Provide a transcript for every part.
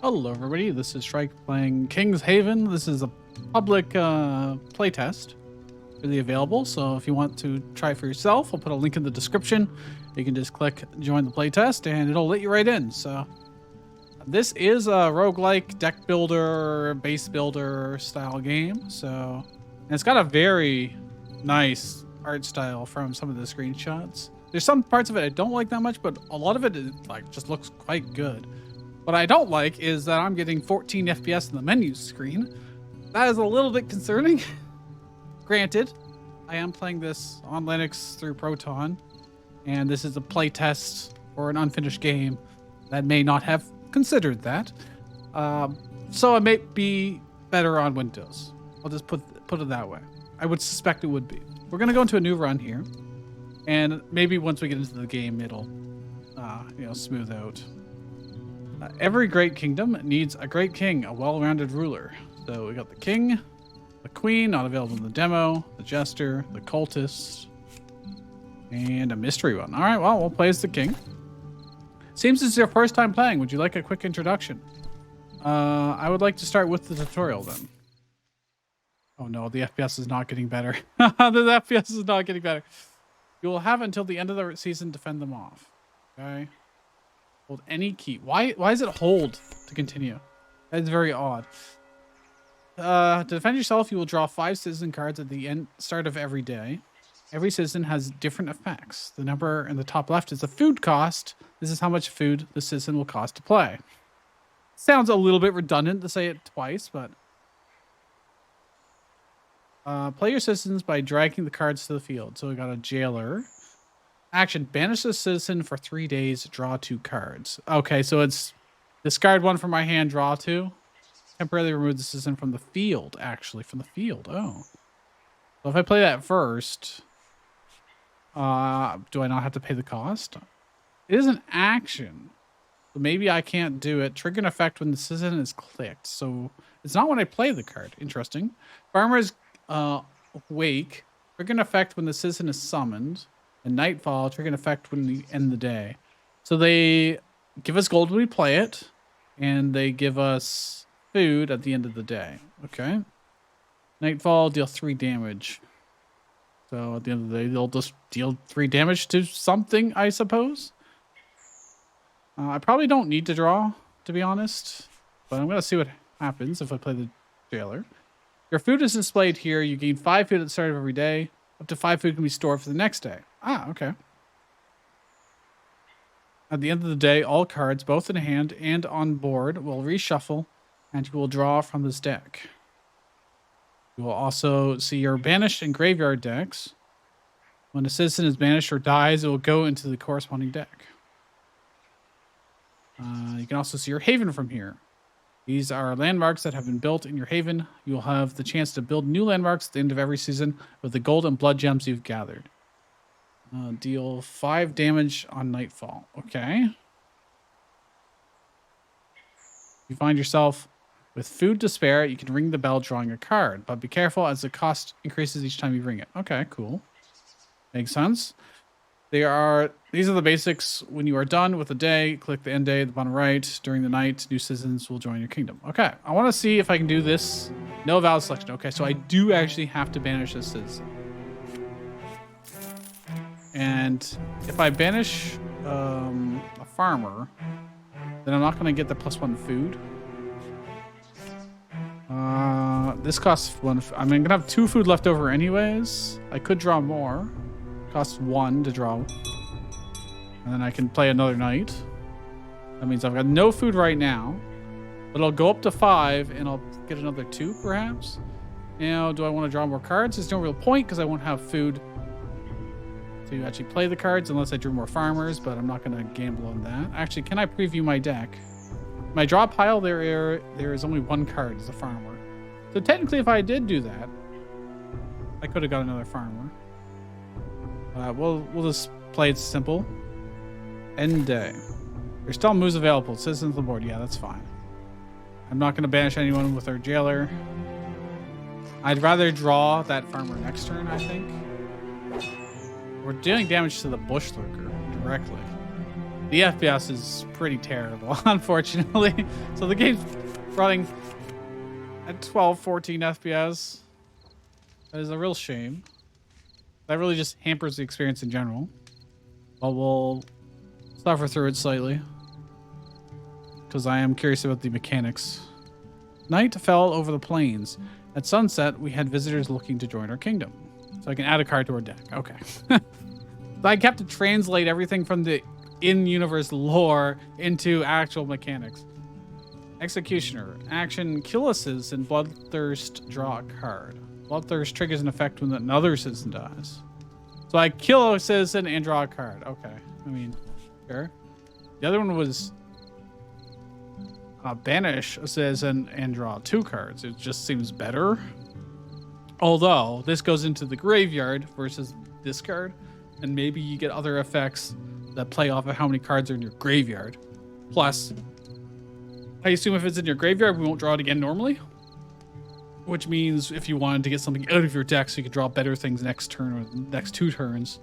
Hello everybody, this is Shrike playing King's Haven. This is a public playtest, really available, so if you want to try it for yourself, I'll put a link in the description. You can just click join the playtest and it'll let you right in. So this is a roguelike deck builder, base builder style game. So and it's got a very nice art style from some of the screenshots. There's some parts of it I don't like that much, but a lot of it just looks quite good. What I don't like is that I'm getting 14 FPS in the menu screen. That is a little bit concerning. Granted, I am playing this on Linux through Proton, and this is a playtest for an unfinished game that may not have considered that. So it may be better on Windows. I'll just put it that way. I would suspect it would be. We're gonna go into a new run here, and maybe once we get into the game, it'll smooth out. Every great kingdom needs a great king, a well-rounded ruler. So we got the king, the queen, not available in the demo, the jester, the cultist, and a mystery one. All right, well, we'll play as the king. Seems this is your first time playing. Would you like a quick introduction? I would like to start with the tutorial then. Oh no, the FPS is not getting better. The FPS is not getting better. You will have until the end of the season to fend them off. Okay. Hold any key. Why is it hold to continue? That's very odd. To defend yourself, you will draw 5 citizen cards at the start of every day. Every citizen has different effects. The number in the top left is the food cost. This is how much food the citizen will cost to play. Sounds a little bit redundant to say it twice, but play your citizens by dragging the cards to the field. So we got a jailer. Action, banish the citizen for 3 days, draw 2 cards. Okay, so it's discard 1 from my hand, draw 2. Temporarily remove the citizen from the field, actually, from the field. Oh. So if I play that first, do I not have to pay the cost? It is an action. So maybe I can't do it. Trigger an effect when the citizen is clicked. So it's not when I play the card. Interesting. Farmer's Wake. Trigger an effect when the citizen is summoned. And Nightfall, trigger an effect when we end the day. So they give us gold when we play it, and they give us food at the end of the day. Okay. Nightfall, deal 3 damage. So at the end of the day, they'll just deal 3 damage to something, I suppose. I probably don't need to draw, to be honest, but I'm going to see what happens if I play the jailer. Your food is displayed here. You gain 5 food at the start of every day. Up to 5 food can be stored for the next day. Ah, okay. At the end of the day, all cards, both in hand and on board, will reshuffle, and you will draw from this deck. You will also see your banished and graveyard decks. When a citizen is banished or dies, it will go into the corresponding deck. You can also see your haven from here. These are landmarks that have been built in your haven. You will have the chance to build new landmarks at the end of every season with the gold and blood gems you've gathered. Deal 5 damage on Nightfall. Okay. You find yourself with food to spare. You can ring the bell drawing a card, but be careful as the cost increases each time you ring it. Okay, cool. Makes sense. These are the basics. When you are done with the day, click the end day at the bottom right. During the night, new citizens will join your kingdom. Okay, I want to see if I can do this. No valid selection. Okay, so I do actually have to banish a citizen. And if I banish a farmer, then I'm not going to get the +1 food. This costs 1. I mean, I'm going to have 2 food left over anyways. I could draw more. Costs 1 to draw. And then I can play another night. That means I've got no food right now. But I'll go up to 5 and I'll get another 2 perhaps. Now, do I want to draw more cards? There's no real point because I won't have food to actually play the cards unless I drew more farmers, but I'm not going to gamble on that. Actually, can I preview my deck? My draw pile, there is only 1 card as a farmer. So technically, if I did do that, I could have got another farmer. We'll just play it simple. End day. There's still moves available. Citizens on the board. Yeah, that's fine. I'm not going to banish anyone with our jailer. I'd rather draw that farmer next turn, I think. We're dealing damage to the bush lurker directly. The FPS is pretty terrible, unfortunately. So the game's running at 12, 14 FPS. That is a real shame. That really just hampers the experience in general. But we'll suffer through it slightly, because I am curious about the mechanics. Night fell over the plains. At sunset, we had visitors looking to join our kingdom. So I can add a card to our deck. Okay. I kept to translate everything from the in-universe lore into actual mechanics. Executioner. Action, kill a citizen. Bloodthirst, draw a card. Bloodthirst triggers an effect when another citizen dies. So I kill a citizen and draw a card. Okay. I mean, sure. The other one was banish a citizen and draw 2 cards. It just seems better. Although this goes into the graveyard versus discard, and maybe you get other effects that play off of how many cards are in your graveyard. Plus, I assume if it's in your graveyard, we won't draw it again normally. Which means if you wanted to get something out of your deck so you could draw better things next turn or the next 2 turns,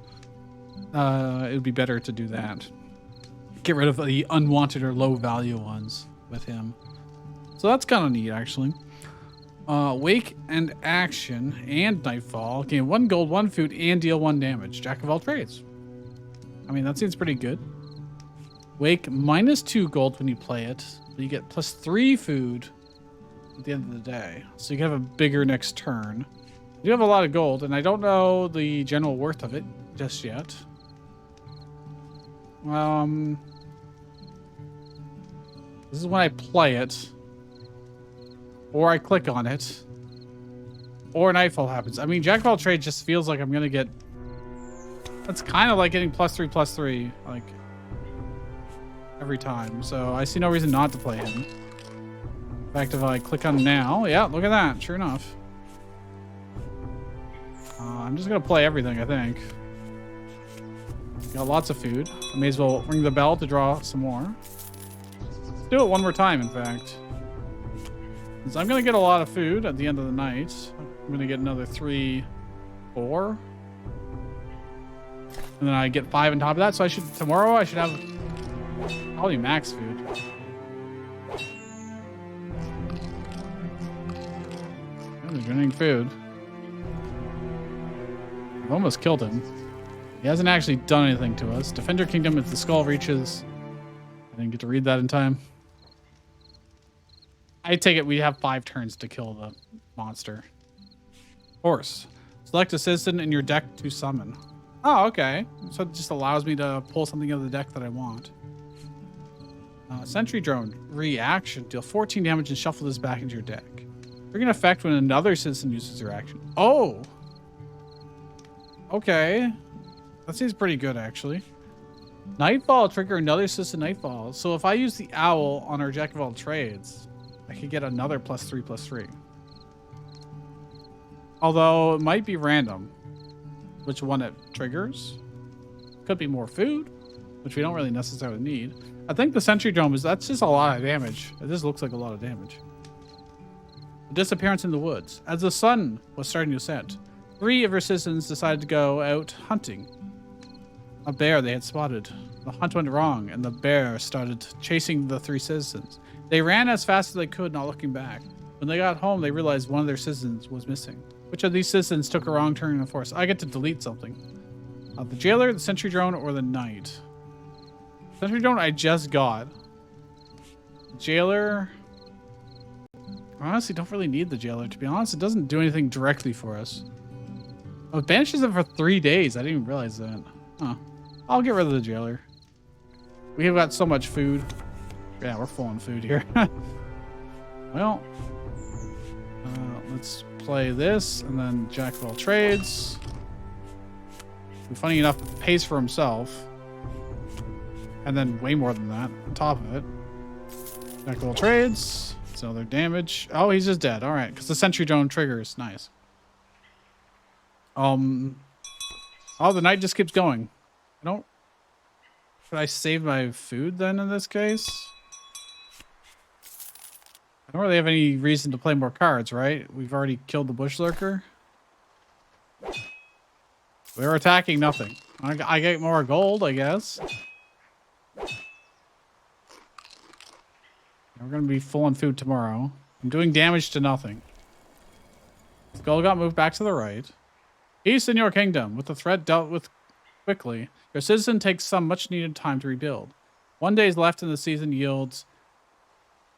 it would be better to do that. Get rid of the unwanted or low value ones with him. So that's kind of neat, actually. Wake and action and nightfall. Gain 1 gold, 1 food, and deal 1 damage. Jack of all trades. I mean, that seems pretty good. Wake -2 gold when you play it. So you get +3 food at the end of the day. So you can have a bigger next turn. You have a lot of gold, and I don't know the general worth of it just yet. This is when I play it, or I click on it, or nightfall happens. I mean, Jack of all trades just feels like I'm gonna get. That's kind of like getting +3/+3, like every time. So I see no reason not to play him. In fact, if I click on him now, yeah, look at that. Sure enough. I'm just gonna play everything, I think. Got lots of food. I may as well ring the bell to draw some more. Let's do it one more time, in fact. Since I'm gonna get a lot of food at the end of the night. I'm gonna get another 3, 4. And then I get 5 on top of that. So tomorrow I should have probably max food. He's running food. I've almost killed him. He hasn't actually done anything to us. Defend your kingdom if the skull reaches. I didn't get to read that in time. I take it we have 5 turns to kill the monster. Horse. Select a citizen in your deck to summon. Oh, okay. So it just allows me to pull something out of the deck that I want. Sentry drone. Reaction. Deal 14 damage and shuffle this back into your deck. Trigger an effect when another citizen uses their action. Oh! Okay. That seems pretty good, actually. Nightfall. Trigger another citizen nightfall. So if I use the owl on our Jack of all trades, I could get another +3/+3. Although it might be random which one it triggers. Could be more food, which we don't really necessarily need. I think the sentry drone that's just a lot of damage. It just looks like a lot of damage. Disappearance in the woods. As the sun was starting to set, 3 of our citizens decided to go out hunting. A bear they had spotted. The hunt went wrong, and the bear started chasing the 3 citizens. They ran as fast as they could, not looking back. When they got home, they realized one of their citizens was missing. Which of these citizens took a wrong turn in the forest? I get to delete something. The jailer, the sentry drone, or the knight? Sentry drone I just got. Jailer... I honestly don't really need the jailer, to be honest. It doesn't do anything directly for us. Oh, it banishes them for 3 days. I didn't even realize that. Huh. I'll get rid of the jailer. We have got so much food. Yeah, we're full on food here. Well, let's play this, and then Jack of all trades. Funny enough, pays for himself. And then way more than that on top of it. Jack of all trades. It's another damage. Oh, he's just dead. All right, because the sentry drone triggers. Nice. Oh, the night just keeps going. Should I save my food then in this case? I don't really have any reason to play more cards, right? We've already killed the bush lurker. We're attacking nothing. I get more gold, I guess. We're going to be full on food tomorrow. I'm doing damage to nothing. Skull got moved back to the right. Peace in your kingdom. With the threat dealt with quickly, your citizen takes some much needed time to rebuild. 1 day is left in the season yields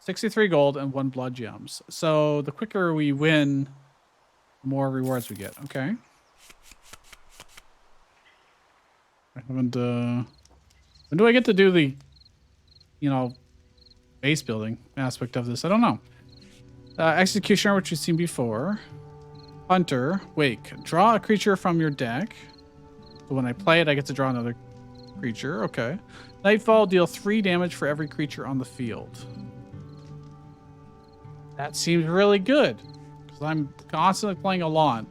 63 gold and 1 blood gems. So the quicker we win, the more rewards we get. Okay. I haven't, when do I get to do the, you know, base building aspect of this? I don't know. Executioner, which you've seen before. Hunter, wake. Draw a creature from your deck. So when I play it, I get to draw another creature. Okay. Nightfall, deal 3 damage for every creature on the field. That seems really good. Because I'm constantly playing a lot.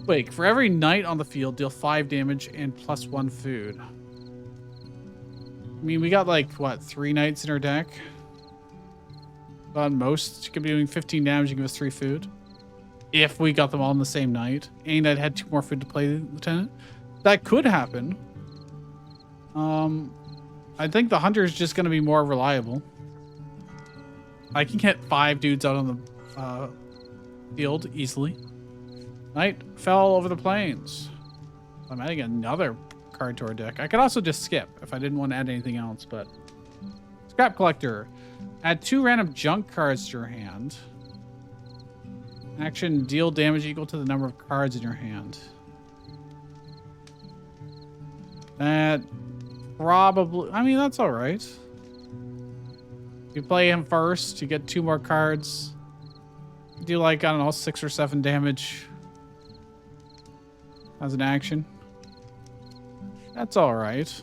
Wake, for every night on the field, deal 5 damage and +1 food. I mean, we got like, what, 3 nights in our deck? On most, you could be doing 15 damage and give us 3 food. If we got them all in the same night. And I'd had 2 more food to play Lieutenant. That could happen. I think the Hunter is just going to be more reliable. I can get 5 dudes out on the field easily. Night fell over the plains. I'm adding another card to our deck. I could also just skip if I didn't want to add anything else, but... Scrap Collector. Add 2 random junk cards to your hand. Action, deal damage equal to the number of cards in your hand. That probably... I mean, that's alright. You play him first, you get 2 more cards. Do like, I don't know, 6 or 7 damage as an action. That's alright.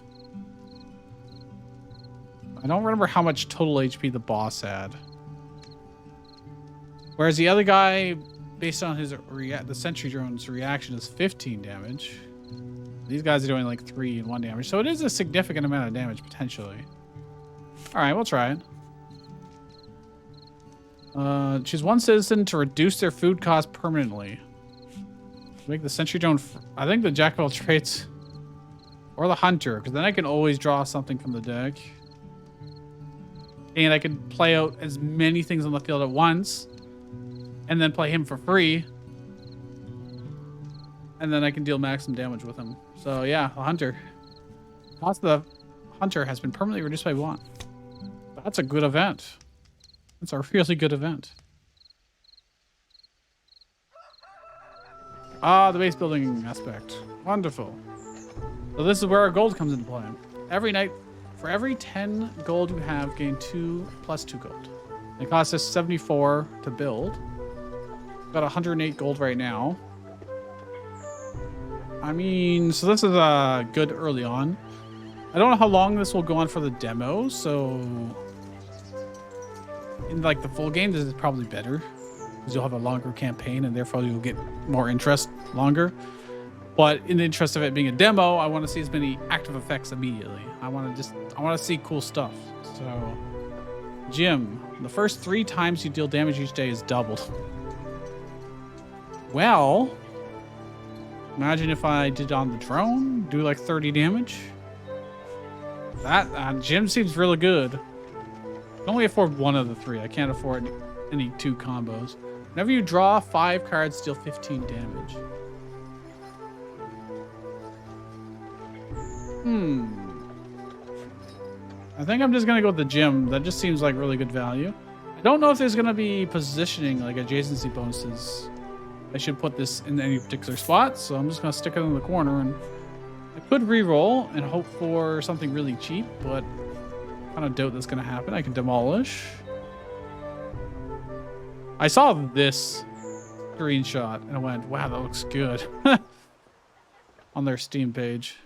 I don't remember how much total HP the boss had. Whereas the other guy, based on his the Sentry Drone's reaction, is 15 damage. These guys are doing like 3 and 1 damage. So it is a significant amount of damage, potentially. Alright, we'll try it. Choose 1 citizen to reduce their food cost permanently. Make the Sentry Drone... I think the Jack of all traits... Or the Hunter, because then I can always draw something from the deck. And I can play out as many things on the field at once. And then play him for free. And then I can deal maximum damage with him. So yeah, the Hunter. Cost of the Hunter has been permanently reduced by 1. That's a good event. That's a really good event. Ah, the base building aspect. Wonderful. So this is where our gold comes into play. Every night, for every 10 gold you have, gain 2 plus 2 gold. It costs us 74 to build. Got 108 gold right now. I mean, so this is good early on. I don't know how long this will go on for the demo, so in like the full game, this is probably better because you'll have a longer campaign and therefore you'll get more interest longer. But in the interest of it being a demo, I want to see as many active effects immediately. I want to see cool stuff. So, Jim, the first 3 times you deal damage each day is doubled. Well, imagine if I did on the drone, do like 30 damage. That Jim seems really good. I can only afford 1 of the 3. I can't afford any 2 combos. Whenever you draw 5 cards, deal 15 damage. I think I'm just gonna go with the gym. That just seems like really good value. I don't know if there's gonna be positioning like adjacency bonuses. I should put this in any particular spot, so I'm just gonna stick it in the corner, and I could re-roll and hope for something really cheap, but I kind of doubt that's gonna happen. I can demolish. I saw this screenshot and I went, wow, that looks good. On their Steam page.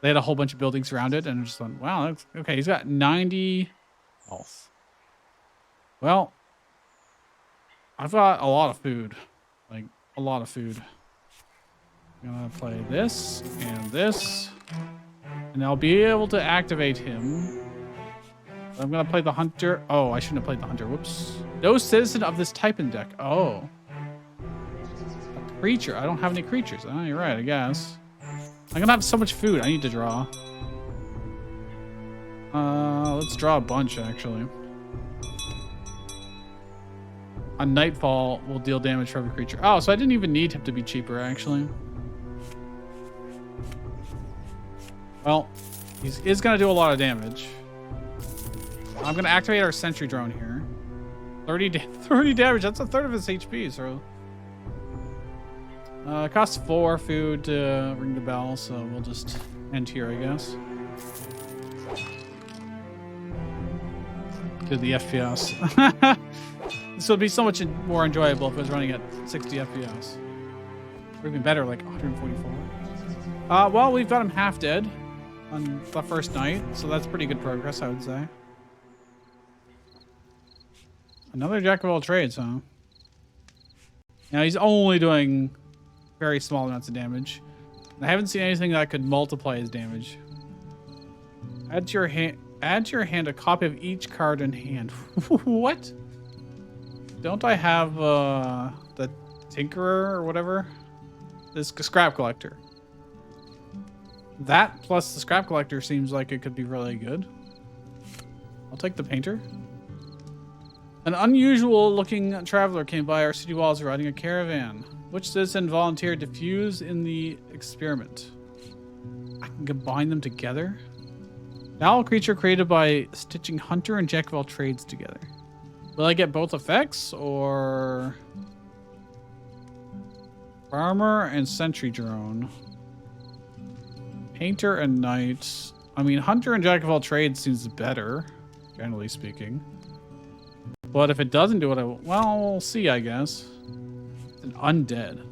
They had a whole bunch of buildings around it, and I just went, wow, that's, okay, he's got 90 health. Well, I've got a lot of food. Like, a lot of food. I'm gonna play this and this. And I'll be able to activate him. I'm gonna play the Hunter. Oh, I shouldn't have played the Hunter. Whoops. No citizen of this type in deck. Oh. A creature. I don't have any creatures. Oh, you're right, I guess. I'm gonna have so much food. I need to draw. Let's draw a bunch, actually. On Nightfall, will deal damage for every creature. Oh, so I didn't even need him to be cheaper, actually. Well, he is going to do a lot of damage. I'm going to activate our sentry drone here. 30 damage. That's a third of his HP, so... it costs 4 food to ring the bell, so we'll just end here, I guess. To the FPS. This would be so much more enjoyable if it was running at 60 FPS. Or even better, like 144. Well, we've got him half dead on the first night, so that's pretty good progress, I would say. Another jack of all trades, huh? Now, he's only doing very small amounts of damage. I haven't seen anything that could multiply his damage. Add to your hand a copy of each card in hand. What? Don't I have the Tinkerer or whatever? This scrap collector. That plus the scrap collector seems like it could be really good. I'll take the painter. An unusual looking traveler came by our city walls riding a caravan. Which citizen volunteered to fuse in the experiment? I can combine them together. Foul creature created by stitching hunter and jack of all trades together. Will I get both effects or farmer and sentry drone? Painter and knight. I mean, hunter and jack of all trades seems better, generally speaking. But if it doesn't do what I want, well, we'll see, I guess. It's an undead.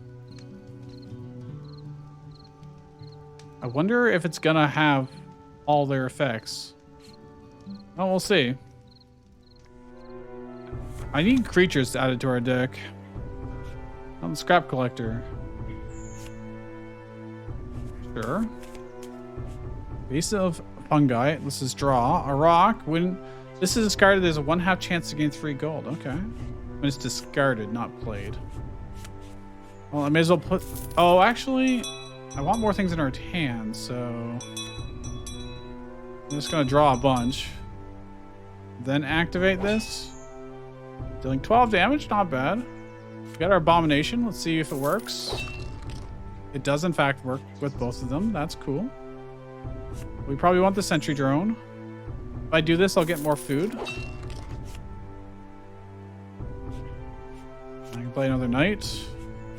I wonder if it's gonna have all their effects. Well, we'll see. I need creatures added to our deck. I'm the scrap collector. Sure. Base of fungi. This is draw. A rock. When this is discarded, there's a 1/2 chance to gain 3 gold. Okay. When it's discarded, not played. Well, I may as well put... Oh, actually, I want more things in our hand, so... I'm just going to draw a bunch. Then activate this. Dealing 12 damage, not bad. We got our abomination. Let's see if it works. It does, in fact, work with both of them. That's cool. We probably want the sentry drone. If I do this, I'll get more food. I can play another knight.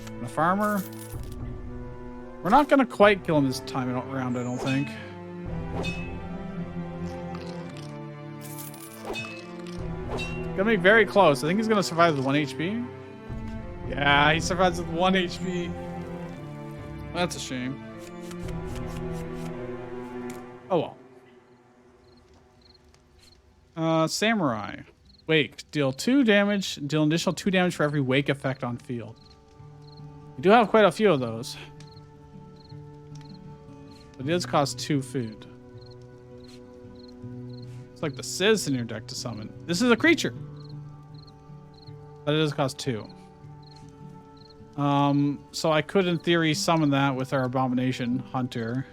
And a farmer. We're not going to quite kill him this time around, I don't think. Gonna be very close. I think he's gonna survive with 1 HP. Yeah, he survives with 1 HP. That's a shame. Oh well. Samurai. Wake. Deal 2 damage. Deal an additional 2 damage for every wake effect on field. We do have quite a few of those. But it does cost 2 food. It's like the Sizz in your deck to summon. This is a creature. But it does cost 2. So I could, in theory, summon that with our Abomination Hunter.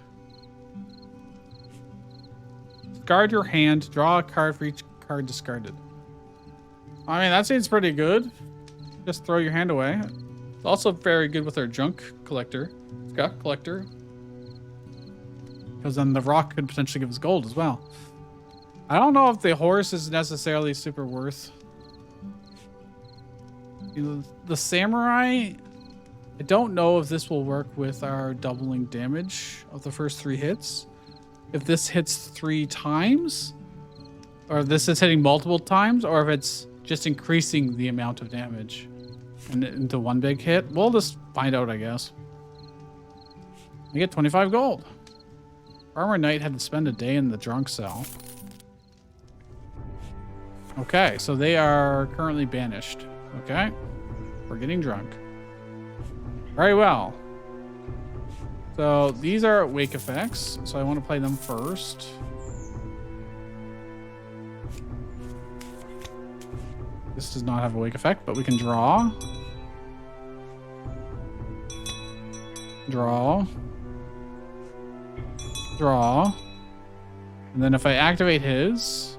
Discard your hand. Draw a card for each card discarded. I mean, that seems pretty good. Just throw your hand away. It's also very good with our junk collector. Scrap collector. Because then the rock could potentially give us gold as well. I don't know if the horse is necessarily super worth. The samurai, I don't know if this will work with our doubling damage of the first 3 hits. If this hits 3 times, or if this is hitting multiple times, or if it's just increasing the amount of damage into 1 big hit. We'll just find out, I guess. I get 25 gold. Farmer Knight had to spend a day in the drunk cell. Okay, so they are currently banished. Okay, we're getting drunk. Very well. So these are wake effects, so I want to play them first. This does not have a wake effect, but we can draw. Draw. Draw. And then if I activate his,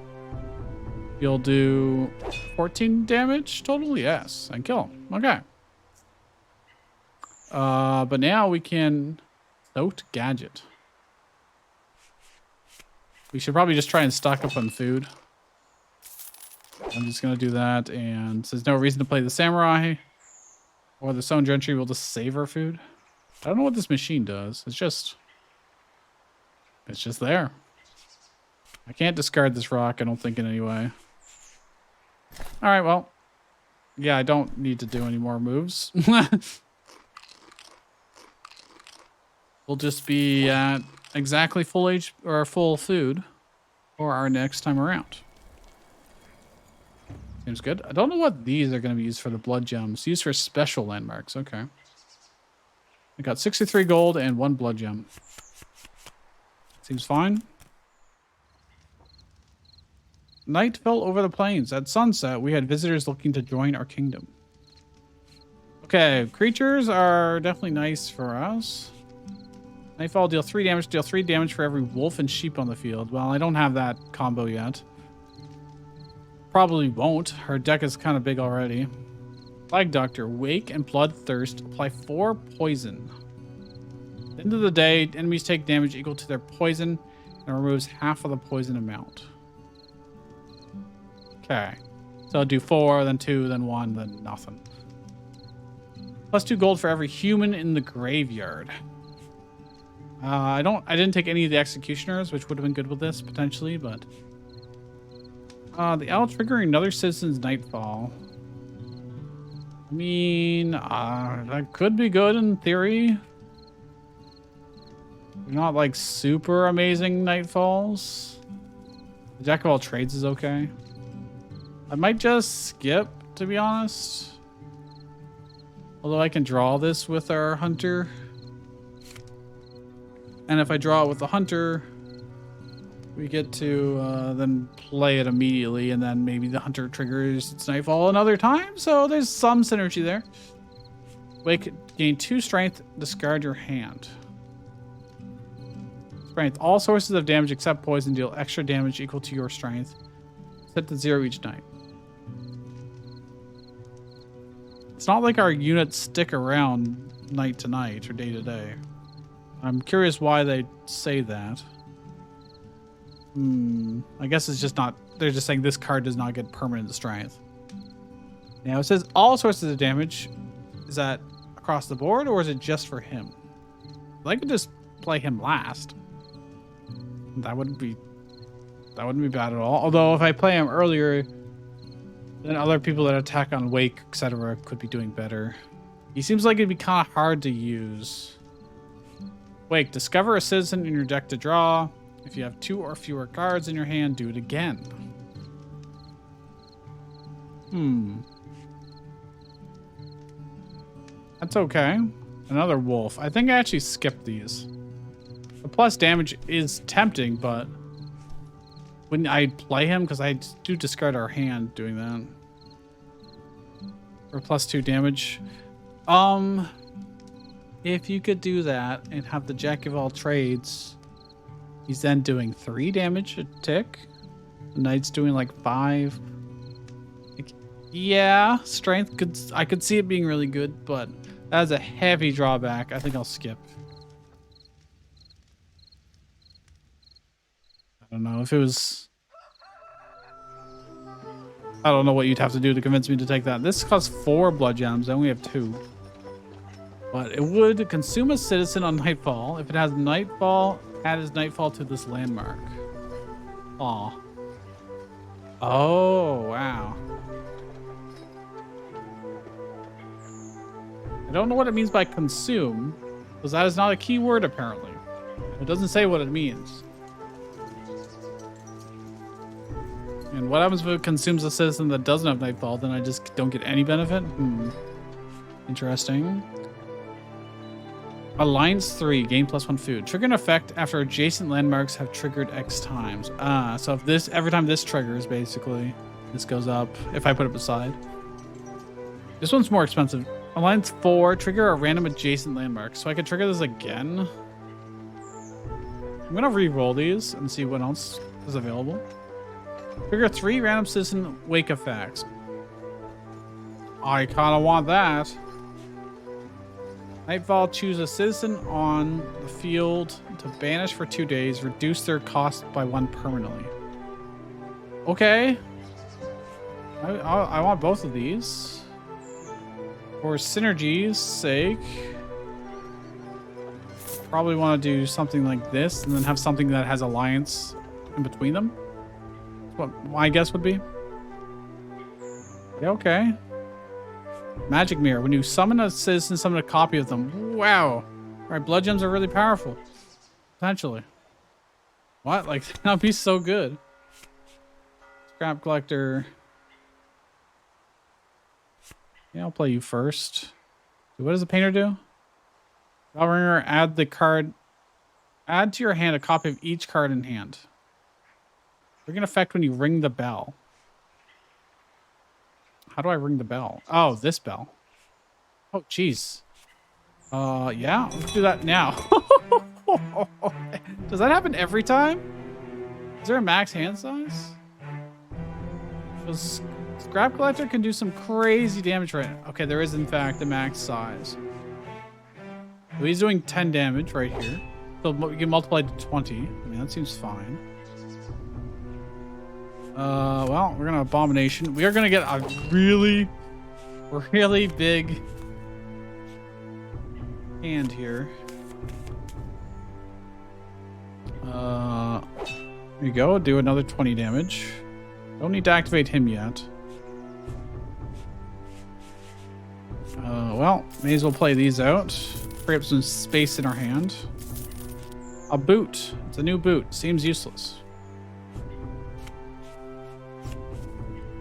you'll do 14 damage total? Yes, and kill him. Okay. But now we can note gadget. We should probably just try and stock up on food. I'm just gonna do that, and there's no reason to play the samurai or the stone gentry. We'll just save our food. I don't know what this machine does. It's just there. I can't discard this rock, I don't think, in any way. All right, well, yeah, I don't need to do any more moves. We'll just be at exactly full age or full food for our next time around. Seems good. I don't know what these are going to be used for. The blood gems used for special landmarks. Okay. I got 63 gold and 1 blood gem. Seems fine. Night fell over the plains. At sunset, we had visitors looking to join our kingdom. Okay, creatures are definitely nice for us. Nightfall, deal 3 damage. Deal 3 damage for every wolf and sheep on the field. Well, I don't have that combo yet. Probably won't. Her deck is kind of big already. Plague Doctor, Wake and Bloodthirst. Apply 4 poison. At the end of the day, enemies take damage equal to their poison and removes half of the poison amount. Okay. So I'll do 4, then 2, then 1, then nothing. Plus 2 gold for every human in the graveyard. I didn't take any of the executioners, which would have been good with this potentially, but the owl triggering another citizen's nightfall. I mean, that could be good in theory. They're not like super amazing nightfalls. The Jack of all trades is okay. I might just skip, to be honest. Although I can draw this with our hunter. And if I draw it with the hunter, we get to then play it immediately, and then maybe the hunter triggers its nightfall another time. So there's some synergy there. Wake, gain 2 strength, discard your hand. Strength, all sources of damage except poison deal extra damage equal to your strength. Set to 0 each night. It's not like our units stick around night to night or day to day. I'm curious why they say that. I guess it's just not... They're just saying this card does not get permanent strength. Now, it says all sources of damage. Is that across the board, or is it just for him? I could just play him last. That wouldn't be bad at all. Although, if I play him earlier, then other people that attack on Wake, etc. could be doing better. He seems like it'd be kind of hard to use. Wake, discover a citizen in your deck to draw. If you have 2 or fewer cards in your hand, do it again. That's okay. Another wolf. I think I actually skipped these. The plus damage is tempting, but wouldn't I play him? Because I do discard our hand doing that. For plus 2 damage. If you could do that and have the Jack of all trades, he's then doing 3 damage a tick. The knight's doing like 5. Like, yeah, strength I could see it being really good, but that's a heavy drawback. I think I'll skip. I don't know if it was... I don't know what you'd have to do to convince me to take that. This costs 4 blood gems. I only have 2. But it would consume a citizen on nightfall. If it has nightfall, add his nightfall to this landmark. Aw. Oh, wow. I don't know what it means by consume, because that is not a key word apparently. It doesn't say what it means. And what happens if it consumes a citizen that doesn't have nightfall? Then I just don't get any benefit? Interesting. Alliance 3, gain +1 food. Trigger an effect after adjacent landmarks have triggered X times. So if this, every time this triggers, basically, this goes up if I put it beside. This one's more expensive. Alliance 4, trigger a random adjacent landmark. So I could trigger this again. I'm gonna re-roll these and see what else is available. Trigger 3 random citizen wake effects. I kind of want that. Nightfall, choose a citizen on the field to banish for 2 days. Reduce their cost by 1 permanently. Okay. I want both of these. For synergy's sake. Probably want to do something like this and then have something that has alliance in between them. That's what my guess would be. Yeah, okay. Magic mirror. When you summon a citizen, summon a copy of them. Wow. All right, blood gems are really powerful. Potentially. What? Like, that'd be so good. Scrap collector. Yeah, I'll play you first. What does the painter do? Ringer, add the card. Add to your hand a copy of each card in hand. Bring an effect when you ring the bell. How do I ring the bell? Oh, this bell. Oh, jeez. Yeah, let's do that now. Does that happen every time? Is there a max hand size? Because Scrap Collector can do some crazy damage right now. Okay, there is in fact a max size. So he's doing 10 damage right here. So we can multiply to 20. I mean, that seems fine. Well, we're gonna Abomination. We are gonna get a really, really big hand here. There you go. Do another 20 damage. Don't need to activate him yet. Well, may as well play these out. Free up some space in our hand. A boot. It's a new boot. Seems useless.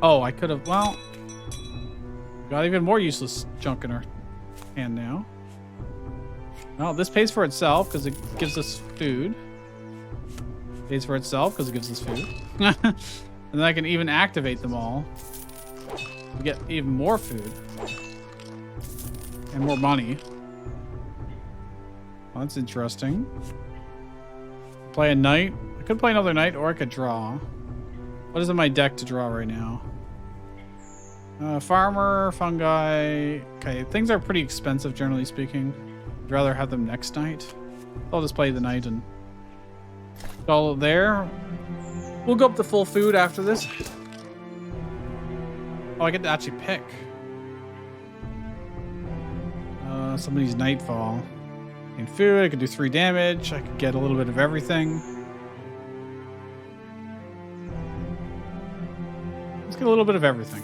Oh, I could have... Well... Got even more useless junk in our hand now. Well, this pays for itself because it gives us food. Pays for itself because it gives us food. And then I can even activate them all. To get even more food. And more money. Well, that's interesting. Play a knight. I could play another knight, or I could draw. What is in my deck to draw right now? Farmer, fungi. Okay, things are pretty expensive, generally speaking. I'd rather have them next night. I'll just play the knight and call it there. We'll go up to full food after this. Oh, I get to actually pick. Somebody's Nightfall. In food, I could do 3 damage. I could get a little bit of everything. Let's get a little bit of everything.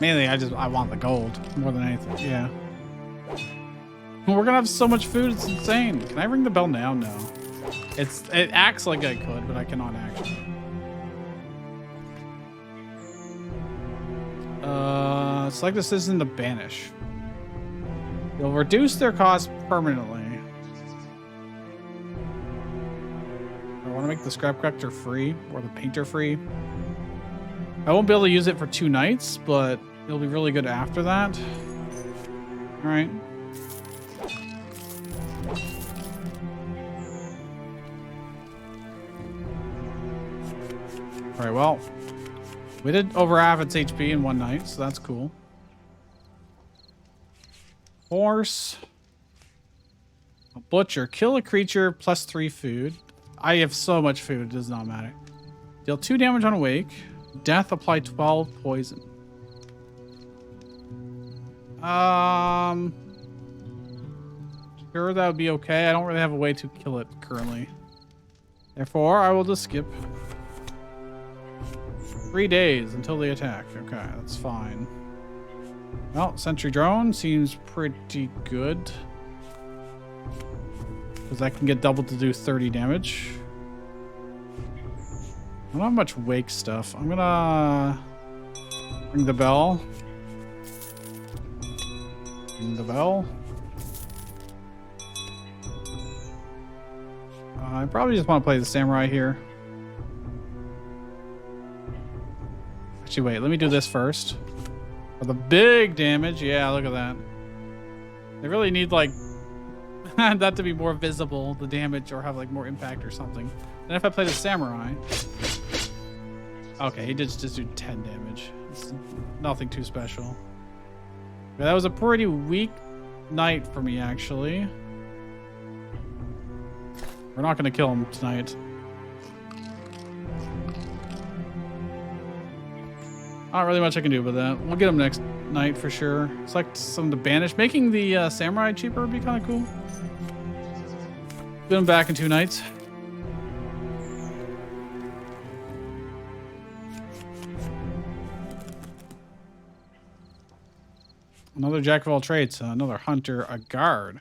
Mainly, I want the gold more than anything. Yeah. We're gonna have so much food, it's insane. Can I ring the bell now? No. It acts like I could, but I cannot actually. Select a citizen to banish. You'll reduce their cost permanently. I want to make the scrap collector free, or the painter free. I won't be able to use it for 2 nights, but it'll be really good after that. All right. All right, well, we did over half its HP in 1 night, so that's cool. Horse. A butcher. Kill a creature plus 3 food. I have so much food, it does not matter. Deal 2 damage on awake. Death, apply 12 poison. Sure, that would be okay. I don't really have a way to kill it currently. Therefore, I will just skip. 3 days until the attack. Okay, that's fine. Well, sentry drone seems pretty good. Because I can get double to do 30 damage. I don't have much wake stuff. I'm gonna ring the bell. Ring the bell. I probably just want to play the samurai here. Actually, wait. Let me do this first. For the big damage. Yeah, look at that. They really need like that to be more visible, the damage, or have like more impact or something. And if I played a samurai, okay, he did just do 10 damage. It's nothing too special. But that was a pretty weak night for me, actually. We're not gonna kill him tonight. Not really much I can do about that. We'll get him next night for sure. Select some to banish. Making the samurai cheaper would be kind of cool. Get him back in 2 nights. Another jack of all trades. Another hunter, a guard.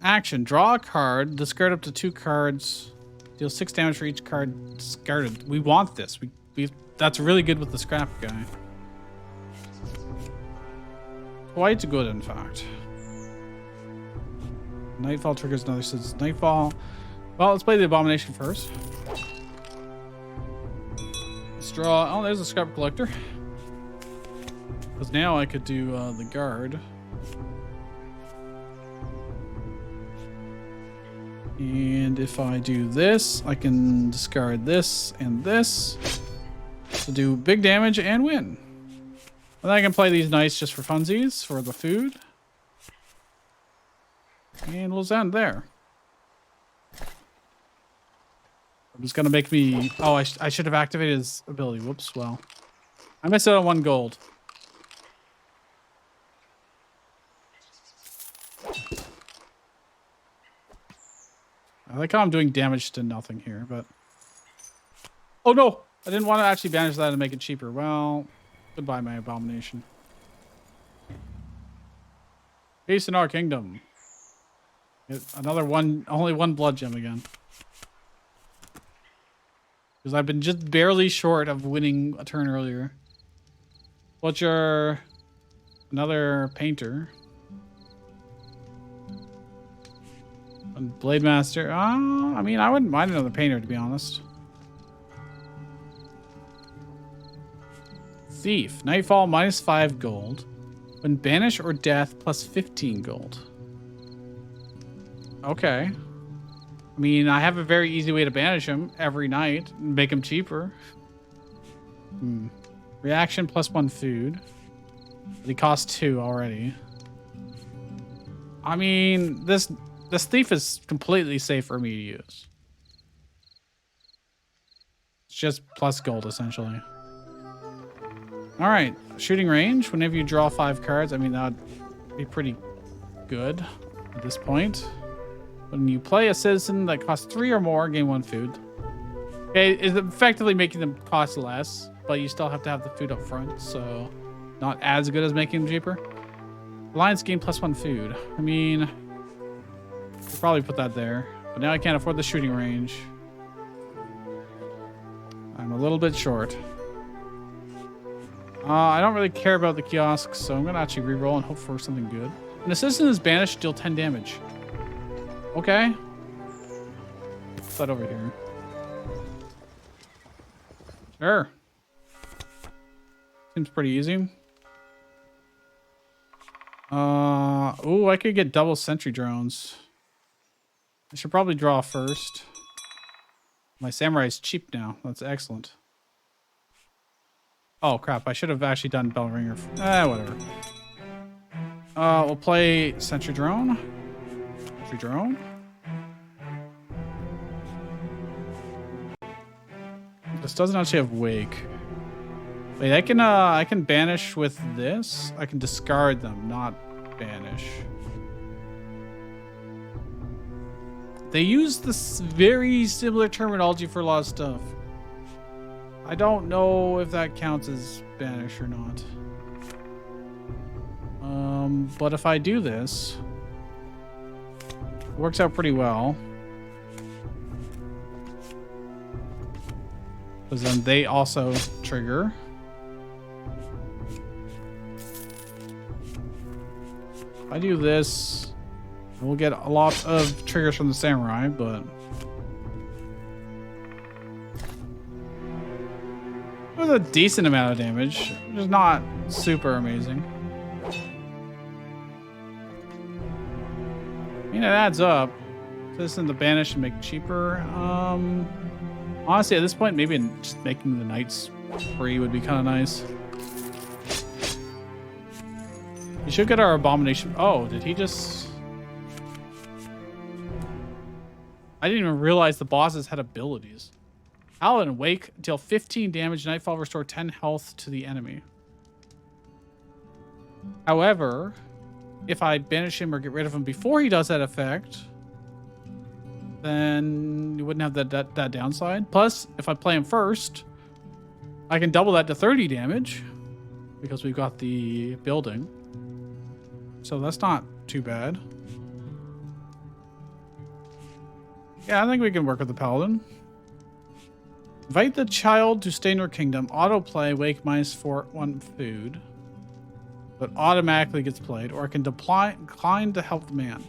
Action. Draw a card. Discard up to 2 cards. Deal 6 damage for each card discarded. We want this. That's really good with the scrap guy. Quite good, in fact. Nightfall triggers another citizen's nightfall. Well, let's play the abomination first. Let's draw. Oh, there's a scrap collector. Because now I could do the guard. And if I do this, I can discard this and this to do big damage and win. And then I can play these knights just for funsies, for the food. And we'll end there. I'm just going to make me... Oh, I should have activated his ability. Whoops, well. I missed out on 1 gold. I like how I'm doing damage to nothing here, but... Oh, no! I didn't want to actually banish that and make it cheaper. Well, goodbye, my abomination. Peace in our kingdom. Another one, only 1 blood gem again. Because I've been just barely short of winning a turn earlier. Butcher. Another painter. And Blade Master. I mean, I wouldn't mind another painter, to be honest. Thief. Nightfall, -5 gold. When banish or death, plus 15 gold. Okay. I mean, I have a very easy way to banish him every night and make him cheaper. Reaction plus 1 food. But he costs 2 already. I mean, this thief is completely safe for me to use. It's just plus gold, essentially. All right, shooting range. Whenever you draw 5 cards, I mean, that would be pretty good at this point. When you play a citizen that costs 3 or more, gain 1 food. Okay, it's effectively making them cost less, but you still have to have the food up front, so not as good as making them cheaper. Alliance gain plus 1 food. I mean, could probably put that there, but now I can't afford the shooting range. I'm a little bit short. I don't really care about the kiosks, so I'm going to actually reroll and hope for something good. An assistant is banished, deal 10 damage. Okay. Put that over here. Sure. Seems pretty easy. Ooh, I could get double sentry drones. I should probably draw first. My samurai's cheap now. That's excellent. Oh, crap. I should have actually done bell ringer. Whatever. We'll play sentry drone. Sentry drone. This doesn't actually have wake. Wait, I can banish with this. I can discard them, not banish. They use this very similar terminology for a lot of stuff. I don't know if that counts as banish or not. But if I do this, it works out pretty well. Because then they also trigger. If I do this, we'll get a lot of triggers from the samurai, but it was a decent amount of damage. Just not super amazing. it adds up. This and the banish and make cheaper. Honestly, at this point, maybe just making the knights free would be kind of nice. We should get our abomination. Oh, did he just... I didn't even realize the bosses had abilities. Paladin, wake, deal 15 damage, Nightfall, restore 10 health to the enemy. However, if I banish him or get rid of him before he does that effect, then you wouldn't have that downside. Plus, if I play him first, I can double that to 30 damage because we've got the building. So that's not too bad. Yeah, I think we can work with the Paladin. Invite the child to stay in your kingdom. Autoplay, wake -1 food. But automatically gets played. Or I can decline to help the man.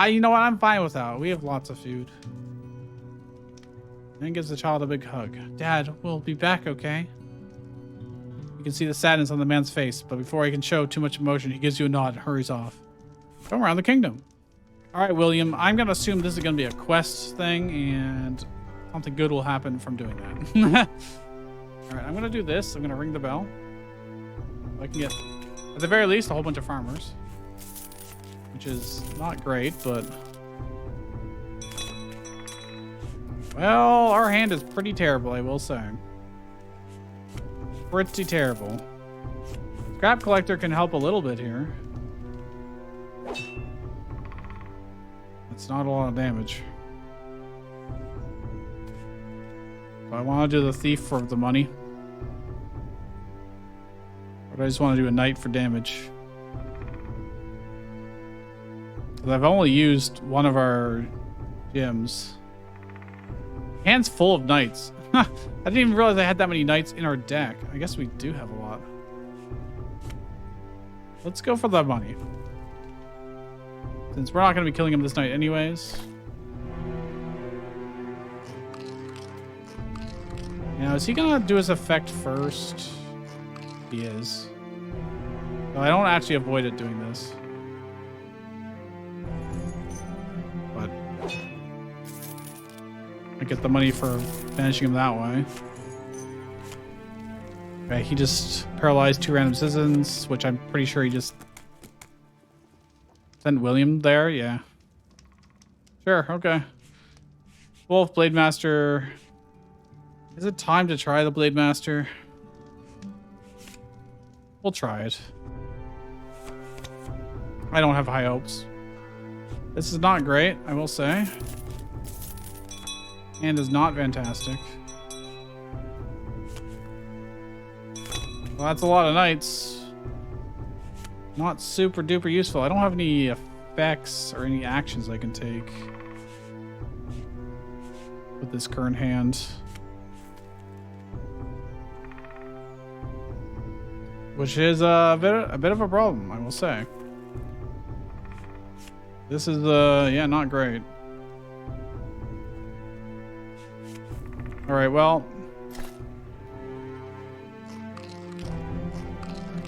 You know what? I'm fine with that. We have lots of food. And gives the child a big hug. Dad, we'll be back, okay? You can see the sadness on the man's face, but before he can show too much emotion, he gives you a nod and hurries off. Go around the kingdom. All right, William, I'm going to assume this is going to be a quest thing, and something good will happen from doing that. All right, I'm going to do this. I'm going to ring the bell. I can get, at the very least, a whole bunch of farmers. Which is not great, but... Well, our hand is pretty terrible, I will say. Pretty terrible. Scrap collector can help a little bit here. It's not a lot of damage. But I want to do the thief for the money. But I just want to do a knight for damage. I've only used one of our gems. Hand's full of knights. I didn't even realize I had that many knights in our deck. I guess we do have a lot. Let's go for the money. Since we're not going to be killing him this night anyways. Now, is he going to do his effect first? He is. So I don't actually avoid it doing this. But I get the money for banishing him that way. Okay, he just paralyzed 2 random citizens, which I'm pretty sure he just sent William there. Yeah. Sure, okay. Wolf, Blade Master. Is it time to try the Blade Master? We'll try it. I don't have high hopes. This is not great, I will say. And is not fantastic. Well, that's a lot of knights. Not super duper useful. I don't have any effects or any actions I can take with this current hand. Which is a bit of a problem, I will say. This is, yeah, not great. Alright, well.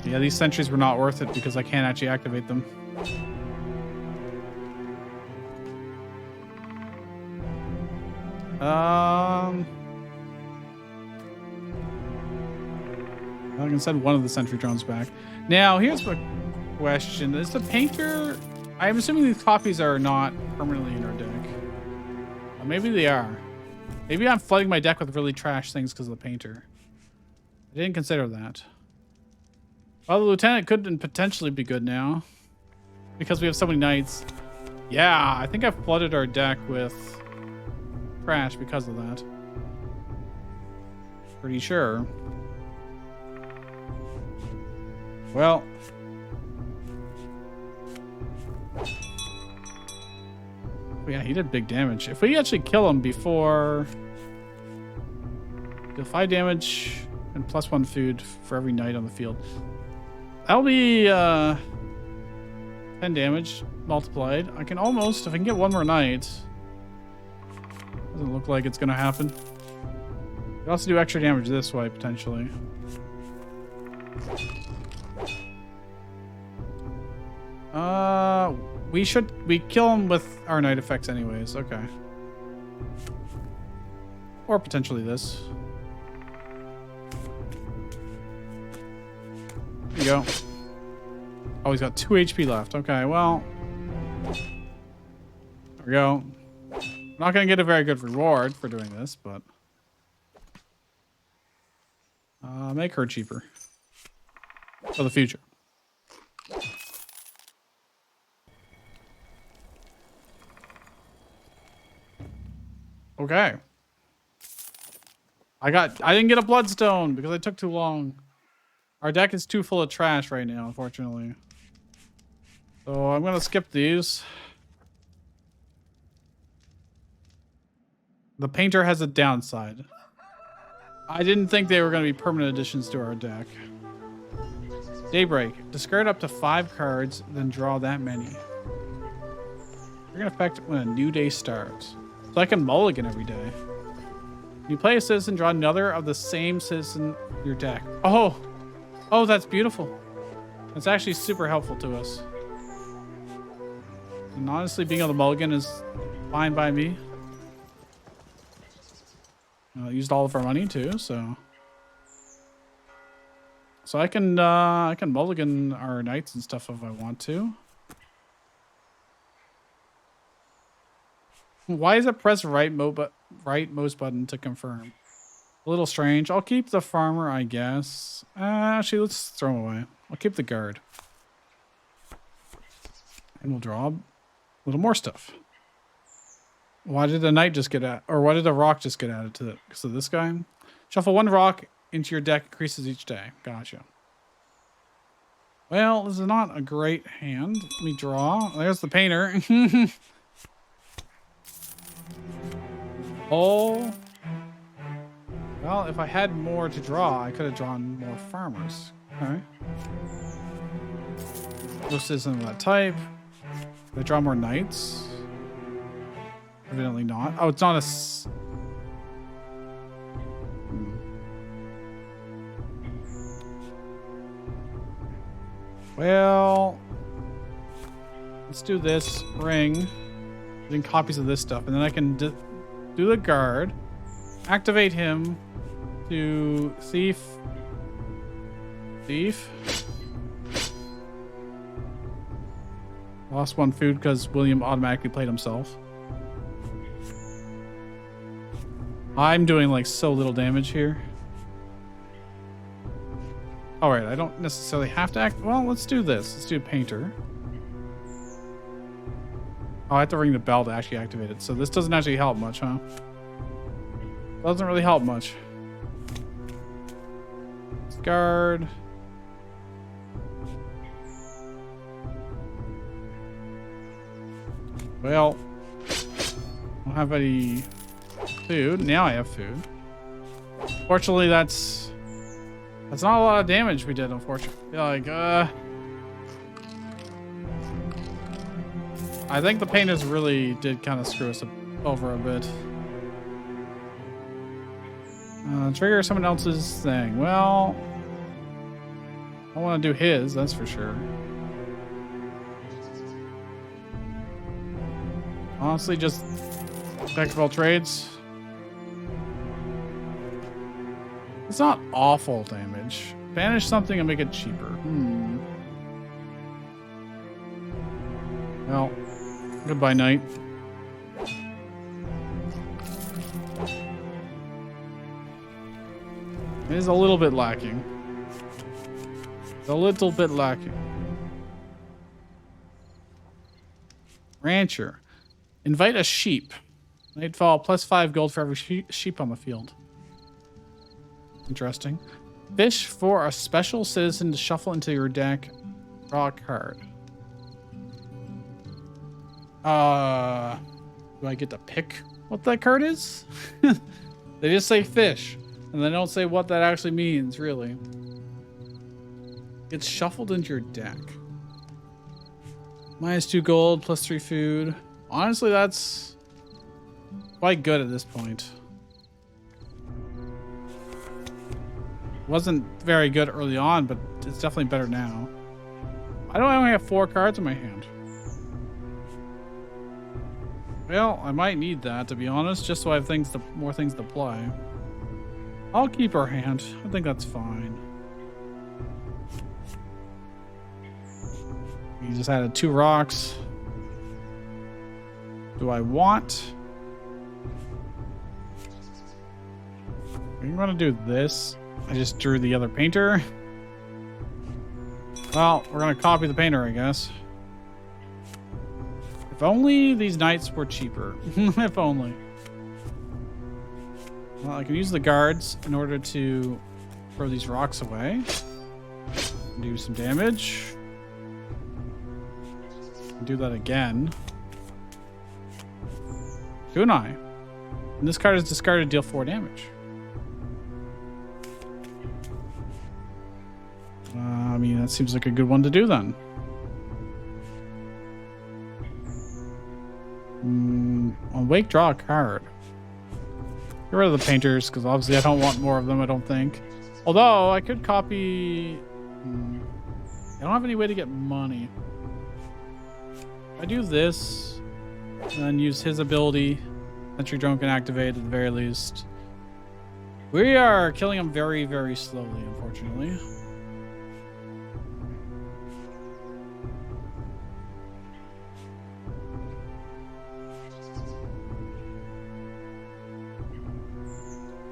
Yeah, these sentries were not worth it because I can't actually activate them. I can send one of the sentry drones back. Now, here's my question. Is the painter... I'm assuming these copies are not permanently in our deck. Maybe they are. Maybe I'm flooding my deck with really trash things because of the painter. I didn't consider that. Well, the lieutenant could potentially be good now. Because we have so many knights. Yeah, I think I've flooded our deck with trash because of that. Pretty sure. Well. Yeah, he did big damage. If we actually kill him before... Deal 5 damage and +1 food for every knight on the field. That'll be 10 damage multiplied. I can almost, if I can get one more knight. Doesn't look like it's going to happen. We can also do extra damage this way, potentially. we kill him with our night effects anyways. Okay. Or potentially this. There you go. Oh, he's got 2 HP left. Okay, well. There we go. I'm not going to get a very good reward for doing this, but. Make her cheaper. For the future. Okay. I didn't get a bloodstone because I took too long. Our deck is too full of trash right now, unfortunately. So I'm gonna skip these. The painter has a downside. I didn't think they were gonna be permanent additions to our deck. Daybreak. Discard up to 5 cards, then draw that many. You're gonna affect when a new day starts. So I can mulligan every day. You play a citizen, draw another of the same citizen in your deck. Oh! Oh, that's beautiful. That's actually super helpful to us. And honestly, being able to mulligan is fine by me. Used all of our money too, so I can mulligan our knights and stuff if I want to. Why is it press right mouse button to confirm? A little strange. I'll keep the farmer, I guess. Actually, let's throw him away. I'll keep the guard. And we'll draw a little more stuff. Why did the knight just get added? Or why did the rock just get added to it? Because of this guy? Shuffle 1 rock into your deck, increases each day. Gotcha. Well, this is not a great hand. Let me draw. There's the painter. Oh. Well, if I had more to draw, I could have drawn more farmers. Okay. This isn't that type. Did I draw more knights? Evidently not. Oh, it's not a... Well... Let's do this. Ring. Getting copies of this stuff. And then I can do the guard. Activate him to thief. Lost 1 food because William automatically played himself. I'm doing like so little damage here. All right, I don't necessarily have to act. Well, let's do this. Let's do painter. Oh, I have to ring the bell to actually activate it. So this doesn't actually help much, huh? Doesn't really help much. Guard. Well, I don't have any food. Now I have food. Fortunately, that's not a lot of damage we did, unfortunately. Like, I think the painters really did kind of screw us over a bit. Trigger someone else's thing. Well, I want to do his, that's for sure. Honestly, just jack of all trades. It's not awful damage. Banish something and make it cheaper. Well, goodbye, knight. It is a little bit lacking. It's a little bit lacking. Rancher. Invite a sheep. Nightfall, +5 gold for every sheep on the field. Interesting. Fish for a special citizen to shuffle into your deck. Draw a card. Do I get to pick what that card is? They just say fish. And they don't say what that actually means, really. It's shuffled into your deck. -2 gold, +3 food. Honestly, that's quite good at this point. Wasn't very good early on, but it's definitely better now. I only have 4 cards in my hand. Well, I might need that, to be honest, just so I have more things to play. I'll keep her hand. I think that's fine. You just added 2 rocks. Do I want? I'm gonna do this. I just drew the other painter. Well, we're gonna copy the painter, I guess. If only these knights were cheaper. If only. Well, I can use the guards in order to throw these rocks away. Do some damage. Do that again. Kunai. And this card is discarded to deal 4 damage. I mean, that seems like a good one to do then. On Wake, draw a card. Get rid of the painters, because obviously I don't want more of them, I don't think. Although, I could copy... I don't have any way to get money. If I do this, and then use his ability, Sentry Drone can activate at the very least. We are killing him very, very slowly, unfortunately.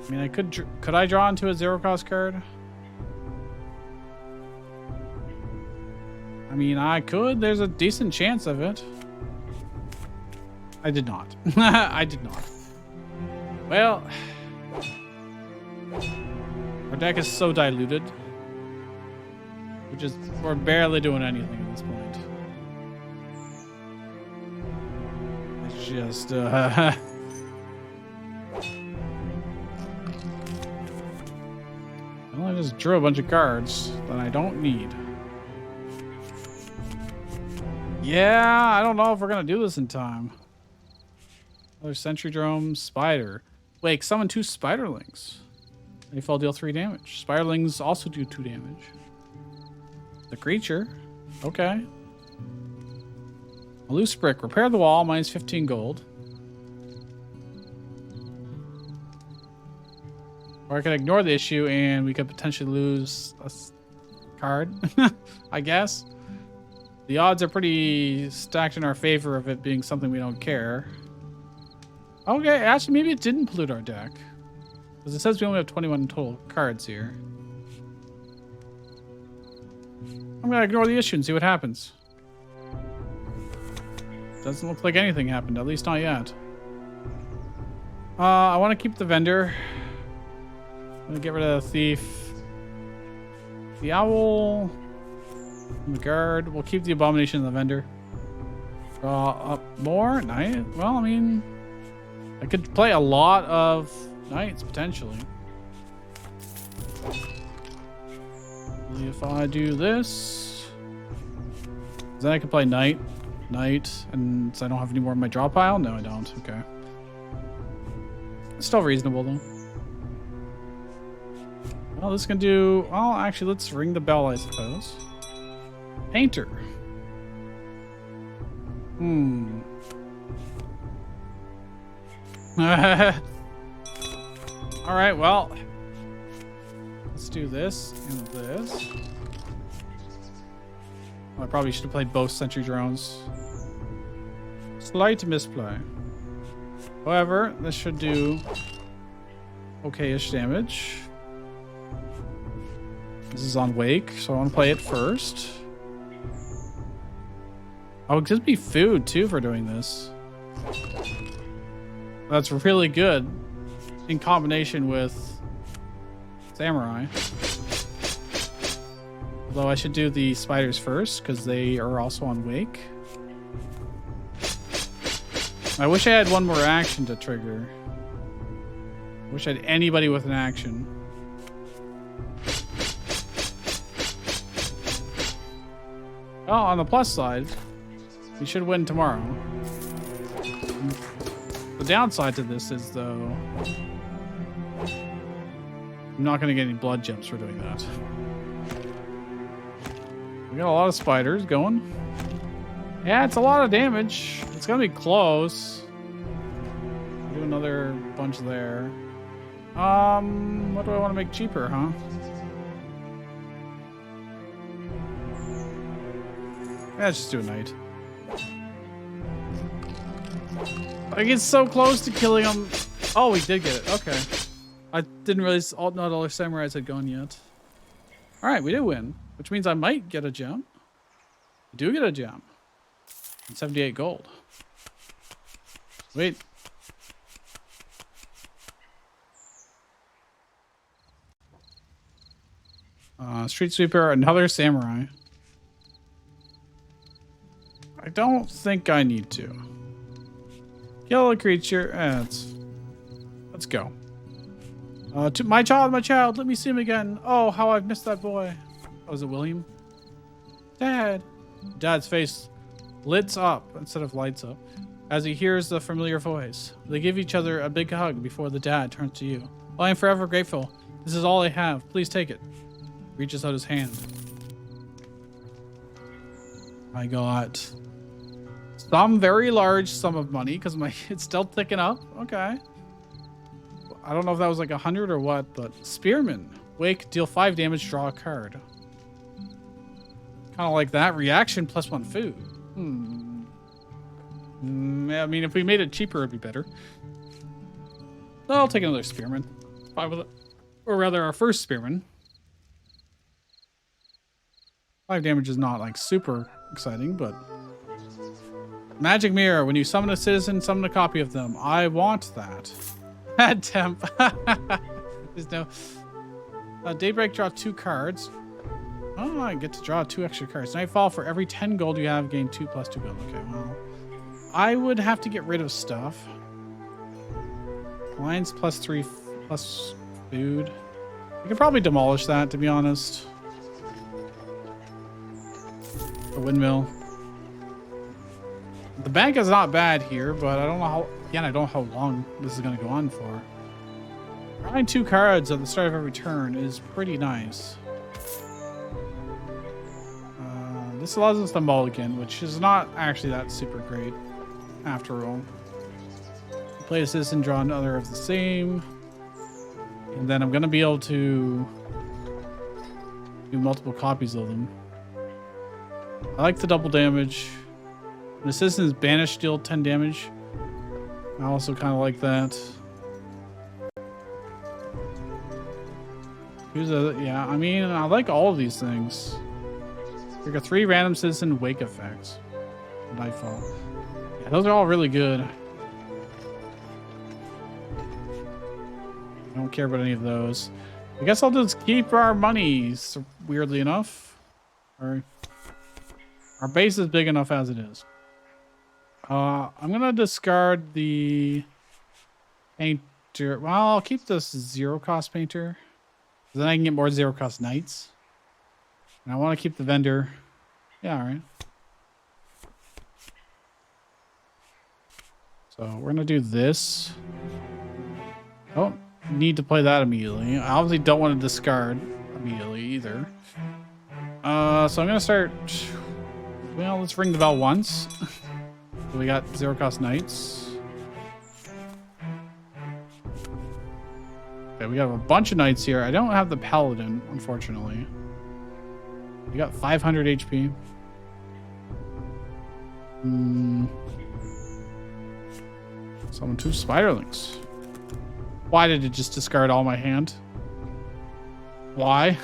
I mean, I could I draw into a 0-cost card? I mean, I could. There's a decent chance of it. I did not. I did not. Well, our deck is so diluted. We're barely doing anything at this point. It's just, well, I just drew a bunch of cards that I don't need. Yeah, I don't know if we're gonna do this in time. Another Sentry Drone, Spider. Wait, summon 2 Spiderlings. They fall deal 3 damage. Spiderlings also do 2 damage. The creature. Okay. A loose brick. Repair the wall, minus 15 gold. Or I can ignore the issue and we could potentially lose a card, I guess. The odds are pretty stacked in our favor of it being something we don't care. Okay, actually, maybe it didn't pollute our deck. Because it says we only have 21 total cards here. I'm going to ignore the issue and see what happens. Doesn't look like anything happened, at least not yet. I want to keep the vendor. I'm going to get rid of the thief. The owl. And the guard. We'll keep the abomination and the vendor. Draw up more. Night. Well, I mean, I could play a lot of knights potentially. If I do this, then I can play knight, and so I don't have any more in my draw pile. No, I don't. Okay. It's still reasonable though. Well, this can do. Well, actually, let's ring the bell, I suppose. Painter. All right, well, let's do this and this. I probably should have played both Sentry Drones. Slight misplay. However, this should do okay-ish damage. This is on Wake, so I want to play it first. Oh, it gives me food too for doing this. That's really good in combination with Samurai. Although I should do the spiders first because they are also on Wake. I wish I had one more action to trigger. I wish I had anybody with an action. Well, on the plus side, we should win tomorrow. The downside to this is, though, I'm not going to get any blood gems for doing that. We got a lot of spiders going. Yeah, it's a lot of damage. It's going to be close. another bunch there. What do I want to make cheaper, huh? Yeah, let's just do a night. I get so close to killing him. Oh, we did get it. Okay. I didn't realize not all our samurais had gone yet. All right, we did win, which means I might get a gem. We do get a gem. And 78 gold. Wait. Street sweeper, another samurai. I don't think I need to. Kill a creature. Let's go. To my child, let me see him again. Oh, how I've missed that boy. Oh, was it William? Dad. Dad's face lights up instead of lights up as he hears the familiar voice. They give each other a big hug before the dad turns to you. Oh, I am forever grateful. This is all I have. Please take it. Reaches out his hand. I got some very large sum of money because it's still ticking up. Okay. I don't know if that was like 100 or what, but Spearman. Wake, deal 5 damage, draw a card. Kind of like that. Reaction plus 1 food. I mean, if we made it cheaper, it'd be better. So I'll take another Spearman. Fine with it. Or rather, our first Spearman. 5 damage is not like super exciting, but... Magic Mirror. When you summon a citizen, summon a copy of them. I want that. Bad temp. There's no... Daybreak, draw 2 cards. Oh, I get to draw 2 extra cards. Nightfall, for every 10 gold you have, gain 2 plus 2 gold. Okay, well... I would have to get rid of stuff. Lines plus 3 plus food. I could probably demolish that, to be honest. A windmill. The bank is not bad here, but I don't know how... Again, I don't know how long this is going to go on for. Drawing 2 cards at the start of every turn is pretty nice. This allows us to mulligan, which is not actually that super great, after all. Play a citizen, draw another of the same. And then I'm going to be able to do multiple copies of them. I like the double damage. An assistant is banished, deal 10 damage. I also kind of like that. Yeah, I mean, I like all of these things. We got 3 random citizen wake effects. Nightfall. Yeah, those are all really good. I don't care about any of those. I guess I'll just keep our money, weirdly enough. Our base is big enough as it is. I'm gonna discard the painter. Well, I'll keep this 0-cost painter. Then I can get more 0-cost knights. And I want to keep the vendor. Yeah, all right. So we're gonna do this. Don't need to play that immediately. I obviously don't want to discard immediately either. So I'm gonna start. Well, let's ring the bell once. So we got 0-cost knights. Okay, we got a bunch of knights here. I don't have the paladin, unfortunately. We got 500 HP. Summon 2 spiderlings. Why did it just discard all my hand? Why?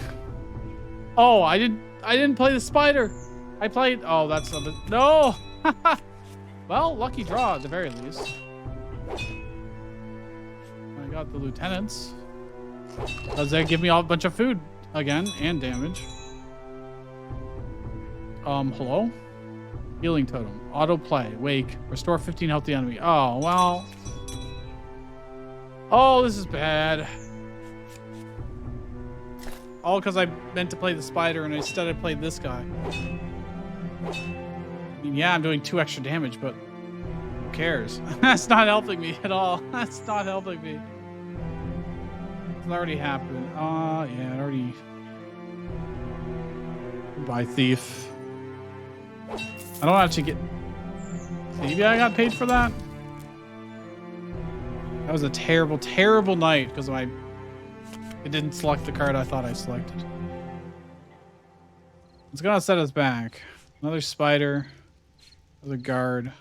Oh, I didn't play the spider. I played. Oh, that's a bit. No. Well, lucky draw at the very least. I got the lieutenants. Does that give me a bunch of food again and damage? Hello? Healing totem. Auto play. Wake. Restore 15 health to the enemy. Oh, well. Oh, this is bad. All because I meant to play the spider and instead I played this guy. I mean, yeah, I'm doing 2 extra damage, but who cares? That's not helping me at all. That's not helping me. It's already happened. Yeah, it already... Goodbye, thief. I don't actually get... Maybe I got paid for that? That was a terrible, terrible night because it didn't select the card I thought I selected. It's gonna set us back. Another spider. Another guard.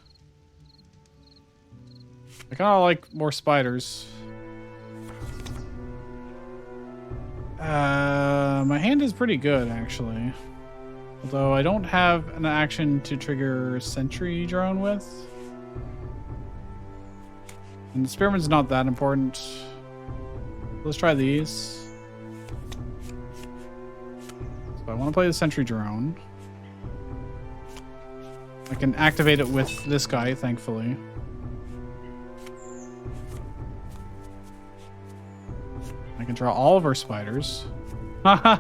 I kind of like more spiders. My hand is pretty good, actually. Although I don't have an action to trigger sentry drone with. And the spearman's not that important. Let's try these. So I want to play the sentry drone. I can activate it with this guy, thankfully. I can draw all of our spiders. Haha,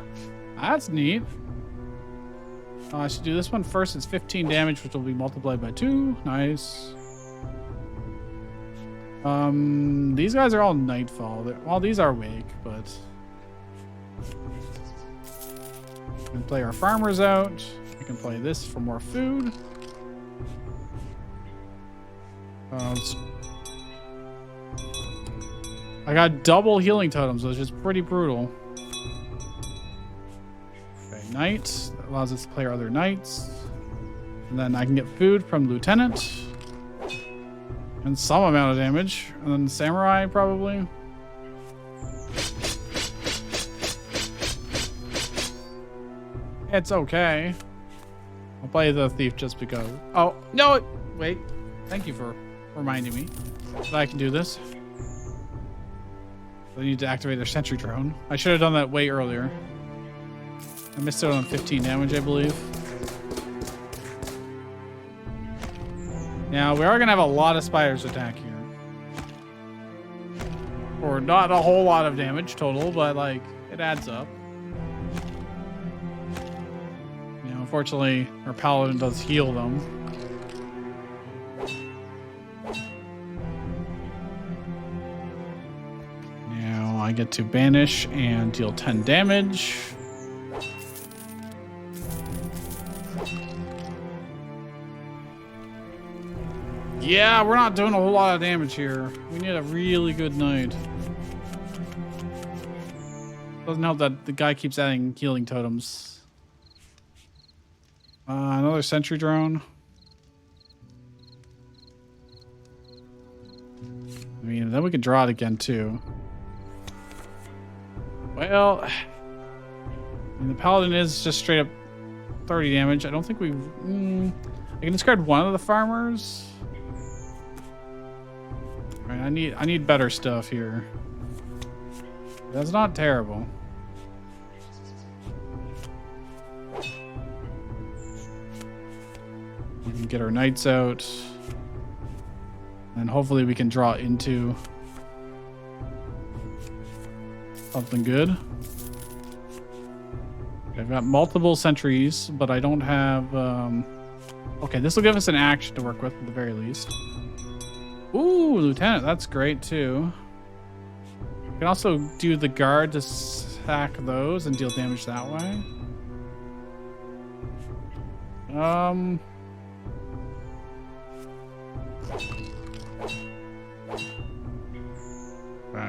that's neat. I should do this one first. It's 15 damage, which will be multiplied by 2. Nice. These guys are all nightfall. Well, these are wake, but we can play our farmers out. We can play this for more food. I got double healing totems, which is pretty brutal. Okay, knight. That allows us to play our other knights. And then I can get food from lieutenant. And some amount of damage. And then samurai, probably. It's okay. I'll play the thief just because. Oh, no! Wait. Thank you for reminding me that I can do this. I need to activate their sentry drone. I should have done that way earlier. I missed it on 15 damage, I believe. Now, we are going to have a lot of spiders attack here. Or not a whole lot of damage total, but, like, it adds up. You know, unfortunately, our paladin does heal them. Now, I get to banish and deal 10 damage. Yeah, we're not doing a whole lot of damage here. We need a really good knight. Doesn't help that the guy keeps adding healing totems. Another sentry drone. I mean, then we could draw it again, too. Well, I mean, the paladin is just straight up 30 damage. I don't think we've... I can discard one of the farmers. All right, I need better stuff here. That's not terrible. We can get our knights out. And hopefully we can draw into something good. I've got multiple sentries, but I don't have... Okay, this will give us an action to work with at the very least. Ooh, lieutenant, that's great too. We can also do the guard to sack those and deal damage that way. Alright,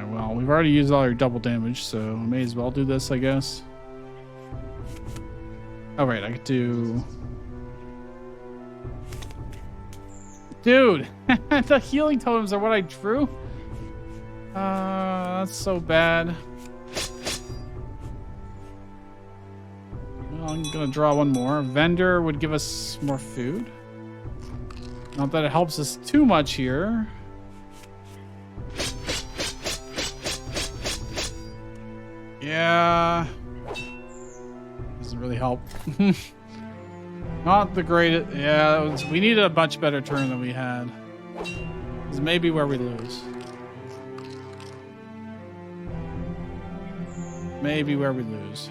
well, we've already used all our double damage, so we may as well do this, I guess. Oh, right, I could do... Dude, the healing totems are what I drew? That's so bad. Well, I'm gonna draw one more. Vendor would give us more food. Not that it helps us too much here. Yeah. Doesn't really help. Not the greatest. Yeah, we needed a much better turn than we had. This may be where we lose. Maybe where we lose.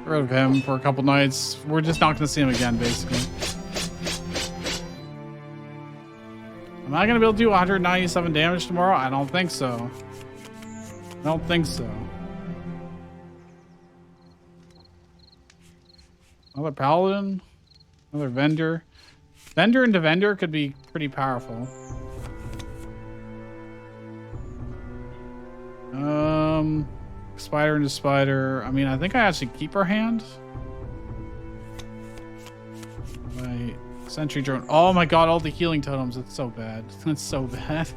Get rid of him for a couple nights. We're just not going to see him again, basically. Am I going to be able to do 197 damage tomorrow? I don't think so. I don't think so. Another paladin. Another vendor. Vendor into vendor could be pretty powerful. Spider into spider. I mean, I think I actually keep her hand. My sentry drone. Oh my god, all the healing totems. It's so bad. That's so bad.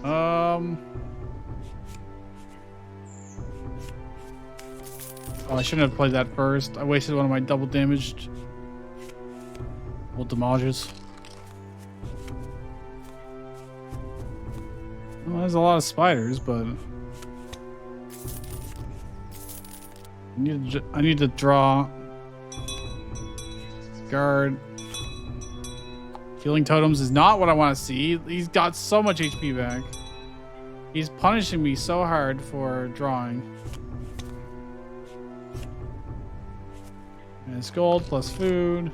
Oh, I shouldn't have played that first. I wasted one of my double damaged. Double damages. Well, there's a lot of spiders, but I need to draw. Guard. Healing totems is not what I want to see. He's got so much HP back. He's punishing me so hard for drawing. And it's gold plus food.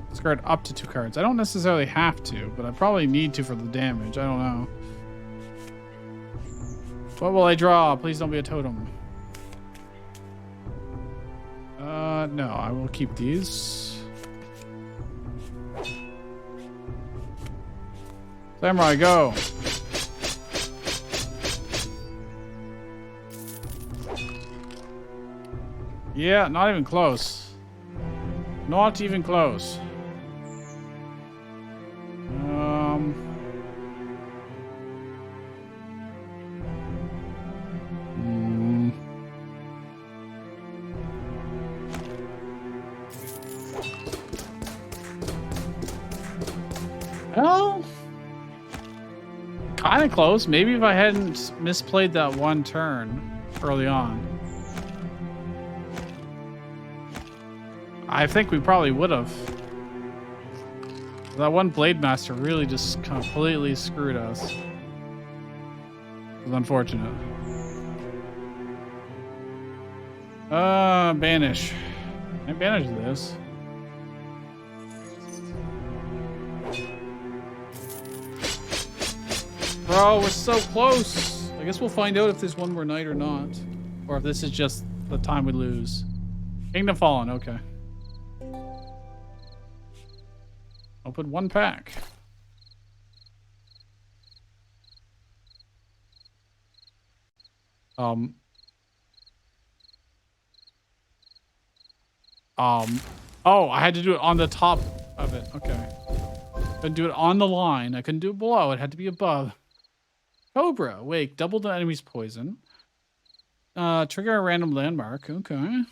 Discard up to 2 cards. I don't necessarily have to, but I probably need to for the damage. I don't know. What will I draw? Please don't be a totem. No, I will keep these. Samurai, go. Yeah, not even close. Not even close. Well, kind of close. Maybe if I hadn't misplayed that one turn early on. I think we probably would have. That one Blade Master really just completely screwed us. It was unfortunate. Banish. I banish this. Bro, we're so close. I guess we'll find out if there's one more night or not. Or if this is just the time we lose. Kingdom Fallen, okay. Open 1 pack. Oh, I had to do it on the top of it. Okay. Couldn't do it on the line. I couldn't do it below. It had to be above. Cobra. Wake. Double the enemy's poison. Trigger a random landmark. Okay.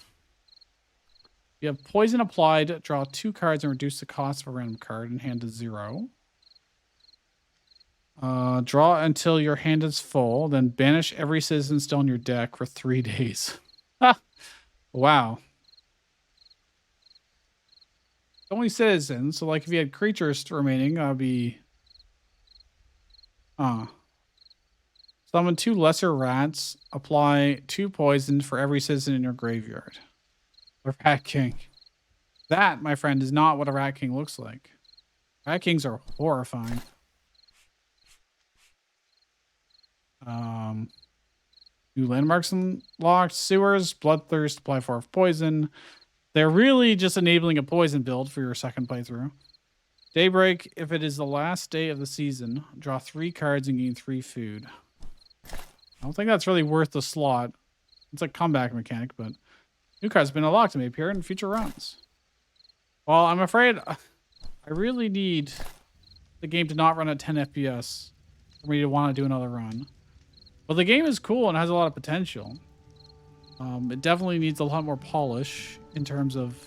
You have poison applied. Draw 2 cards and reduce the cost of a random card and hand to 0. Draw until your hand is full. Then banish every citizen still in your deck for 3 days. Wow. Only citizens. So, like, if you had creatures remaining, that would be... Summon 2 lesser rats. Apply 2 poison for every citizen in your graveyard. A Rat King. That, my friend, is not what a Rat King looks like. Rat Kings are horrifying. New landmarks unlocked. Sewers. Bloodthirst. Apply 4 of poison. They're really just enabling a poison build for your second playthrough. Daybreak. If it is the last day of the season, draw 3 cards and gain 3 food. I don't think that's really worth the slot. It's a comeback mechanic, but new cards have been unlocked and may appear in future runs. Well, I'm afraid I really need the game to not run at 10 FPS for me to want to do another run. But the game is cool and has a lot of potential. It definitely needs a lot more polish in terms of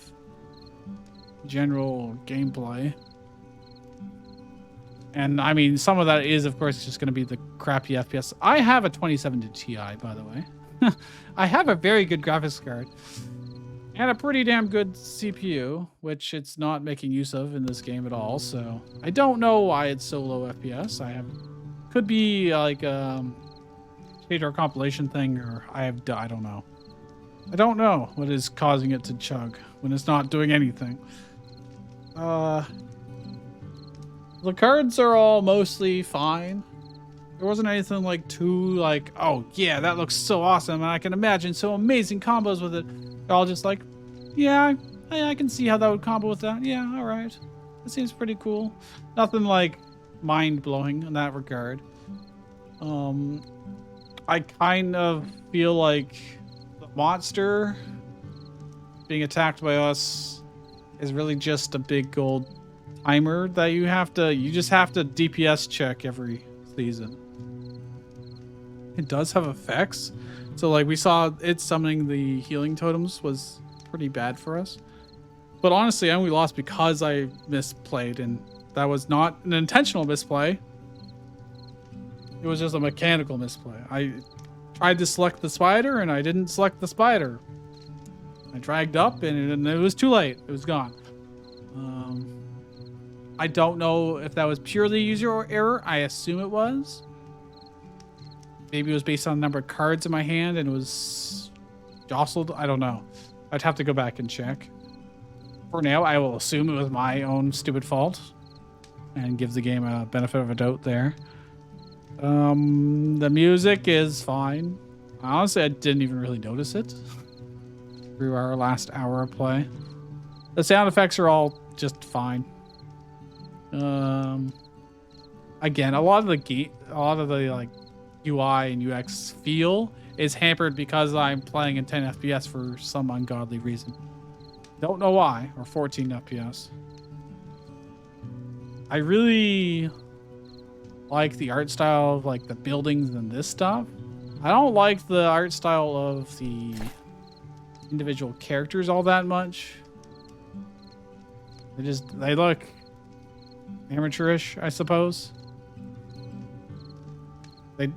general gameplay. And I mean, some of that is, of course, just going to be the crappy FPS. I have a 2070 Ti, by the way. I have a very good graphics card. And a pretty damn good CPU, which it's not making use of in this game at all. So I don't know why it's so low FPS. Could be like a shader compilation thing, or I don't know. I don't know what is causing it to chug when it's not doing anything. The cards are all mostly fine. There wasn't anything like too like, oh yeah, that looks so awesome, and I can imagine so amazing combos with it. They're all just like, yeah, I can see how that would combo with that. Yeah, all right, that seems pretty cool. Nothing like mind blowing in that regard. I kind of feel like the monster being attacked by us is really just a big gold timer that you just have to DPS check every season. It does have effects. So like we saw it summoning the healing totems was pretty bad for us. But honestly, I only lost because I misplayed, and that was not an intentional misplay. It was just a mechanical misplay. I tried to select the spider and I didn't select the spider. I dragged up and it was too late. It was gone. I don't know if that was purely user error. I assume it was. Maybe it was based on the number of cards in my hand and it was jostled. I don't know. I'd have to go back and check. For now, I will assume it was my own stupid fault and give the game a benefit of a doubt there. The music is fine. Honestly, I didn't even really notice it through our last hour of play. The sound effects are all just fine. Again, a lot of the like UI and UX feel is hampered because I'm playing in 10 FPS for some ungodly reason. Don't know why, or 14 FPS. I really like the art style of like the buildings and this stuff. I don't like the art style of the individual characters all that much. They look amateurish, I suppose. They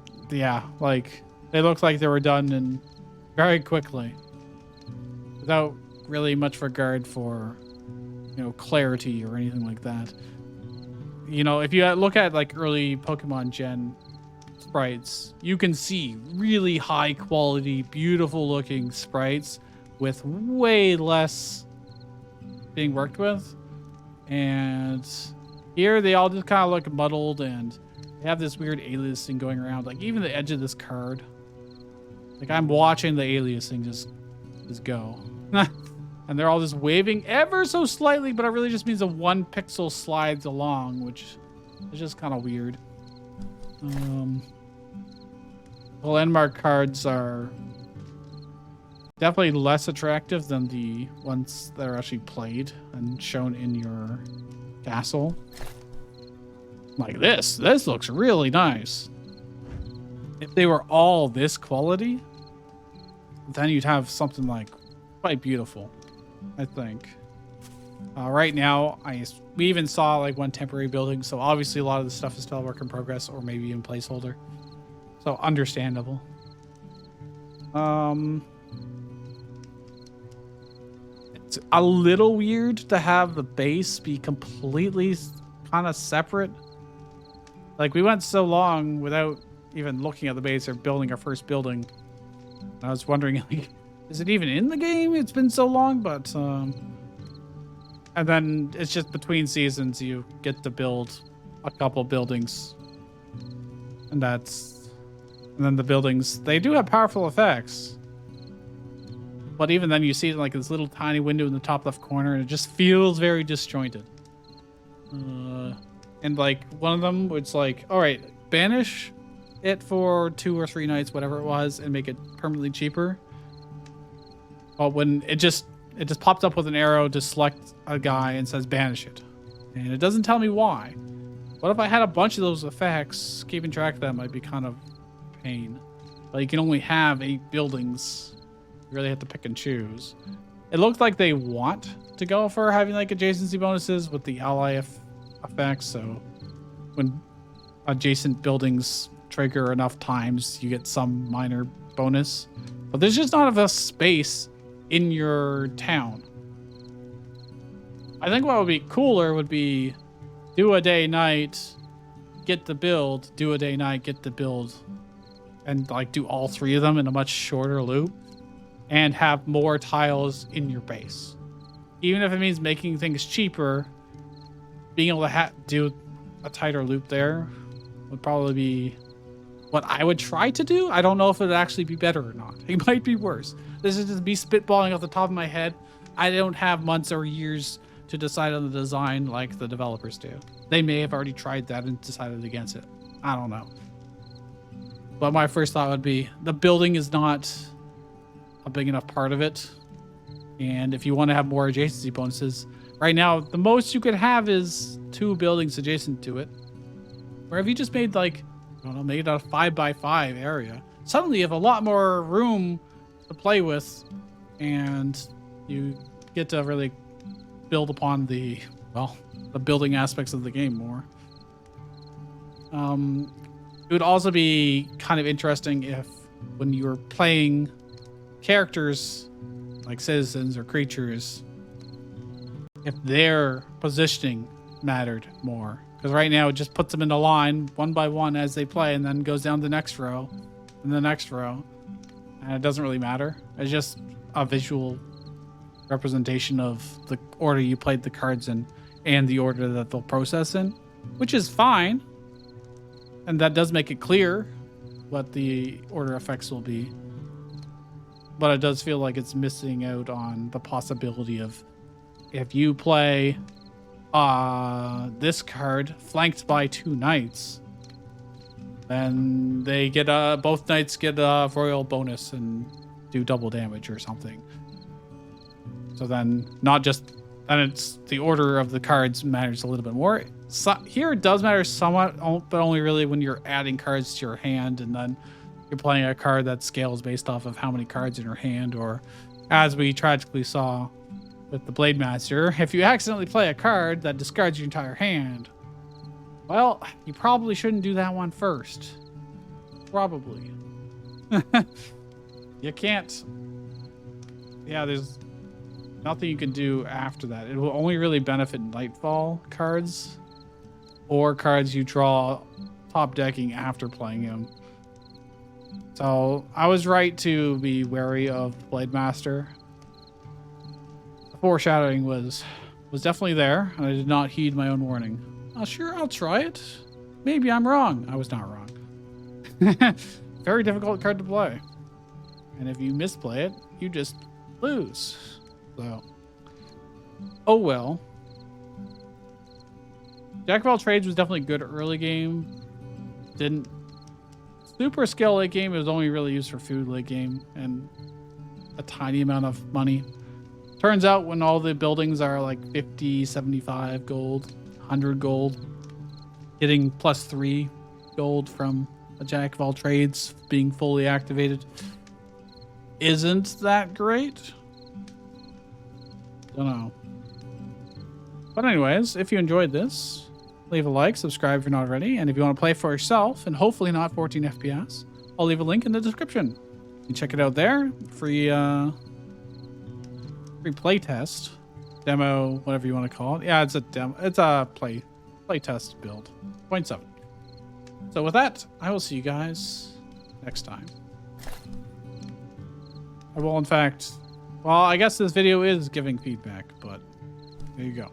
look like they were done and very quickly without really much regard for, clarity or anything like that. If you look at like early Pokemon Gen sprites, you can see really high quality, beautiful looking sprites with way less being worked with. And here they all just kind of look muddled and they have this weird aliasing going around. Like even the edge of this card, like I'm watching the aliasing just go. And they're all just waving ever so slightly, but it really just means a 1 pixel slides along, which is just kind of weird. The landmark cards are definitely less attractive than the ones that are actually played and shown in your castle. Like this looks really nice. If they were all this quality, then you'd have something like quite beautiful, I think. Right now, we even saw like one temporary building, so obviously a lot of the stuff is still a work in progress or maybe even placeholder. So understandable. It's a little weird to have the base be completely kind of separate. Like we went so long without even looking at the base or building our first building. I was wondering, like, is it even in the game? It's been so long, but and then it's just between seasons you get to build a couple buildings, and then the buildings, they do have powerful effects, but even then you see like this little tiny window in the top left corner and it just feels very disjointed. And like one of them was like, all right, banish it for 2 or 3 nights, whatever it was, and make it permanently cheaper. But when it just popped up with an arrow to select a guy and says banish it, and it doesn't tell me why. What if I had a bunch of those effects? Keeping track of them might be kind of a pain. But you can only have 8 buildings. You really have to pick and choose. It looked like they want to go for having like adjacency bonuses with the ally effects. So when adjacent buildings trigger enough times, you get some minor bonus. But there's just not enough space in your town. I think what would be cooler would be do a day night, get the build, do a day night, get the build, and like do all 3 of them in a much shorter loop and have more tiles in your base. Even if it means making things cheaper, being able to do a tighter loop there would probably be what I would try to do. I don't know if it would actually be better or not. It might be worse. This is just me spitballing off the top of my head. I don't have months or years to decide on the design like the developers do. They may have already tried that and decided against it. I don't know. But my first thought would be the building is not a big enough part of it. And if you want to have more adjacency bonuses, right now, the most you could have is 2 buildings adjacent to it. Where if you just made like, I don't know, made it a 5x5 area, suddenly you have a lot more room to play with, and you get to really build upon the building aspects of the game more. It would also be kind of interesting if when you were playing characters like citizens or creatures, if their positioning mattered more. Because right now it just puts them in a line one by one as they play, and then goes down the next row and the next row. And it doesn't really matter. It's just a visual representation of the order you played the cards in and the order that they'll process in, which is fine. And that does make it clear what the order effects will be. But it does feel like it's missing out on the possibility of, if you play this card flanked by 2 knights, then they get both knights get a royal bonus and do double damage or something. So then it's the order of the cards matters a little bit more. So here it does matter somewhat, but only really when you're adding cards to your hand, and then you're playing a card that scales based off of how many cards in your hand, or as we tragically saw with the Blade Master, if you accidentally play a card that discards your entire hand, well, you probably shouldn't do that one first. Probably. You can't. Yeah, there's nothing you can do after that. It will only really benefit Nightfall cards or cards you draw top decking after playing them. So I was right to be wary of Blade Master. The foreshadowing was definitely there, and I did not heed my own warning. Oh, sure, I'll try it. Maybe I'm wrong. I was not wrong. Very difficult card to play. And if you misplay it, you just lose. So, oh well. Jack of all trades was definitely good early game. Didn't super scale late game. It was only really used for food late game and a tiny amount of money. Turns out when all the buildings are like 50, 75 gold, 100 gold, getting +3 gold from a Jack of all trades being fully activated isn't that great. Don't know. But anyways, if you enjoyed this, leave a like, subscribe if you're not already, and if you want to play for yourself and hopefully not 14 FPS, I'll leave a link in the description. You can check it out there. Free playtest, demo, whatever you want to call it. Yeah, it's a demo. It's a playtest build 0.7. So with that, I will see you guys next time. I will, in fact, well, I guess this video is giving feedback, but there you go.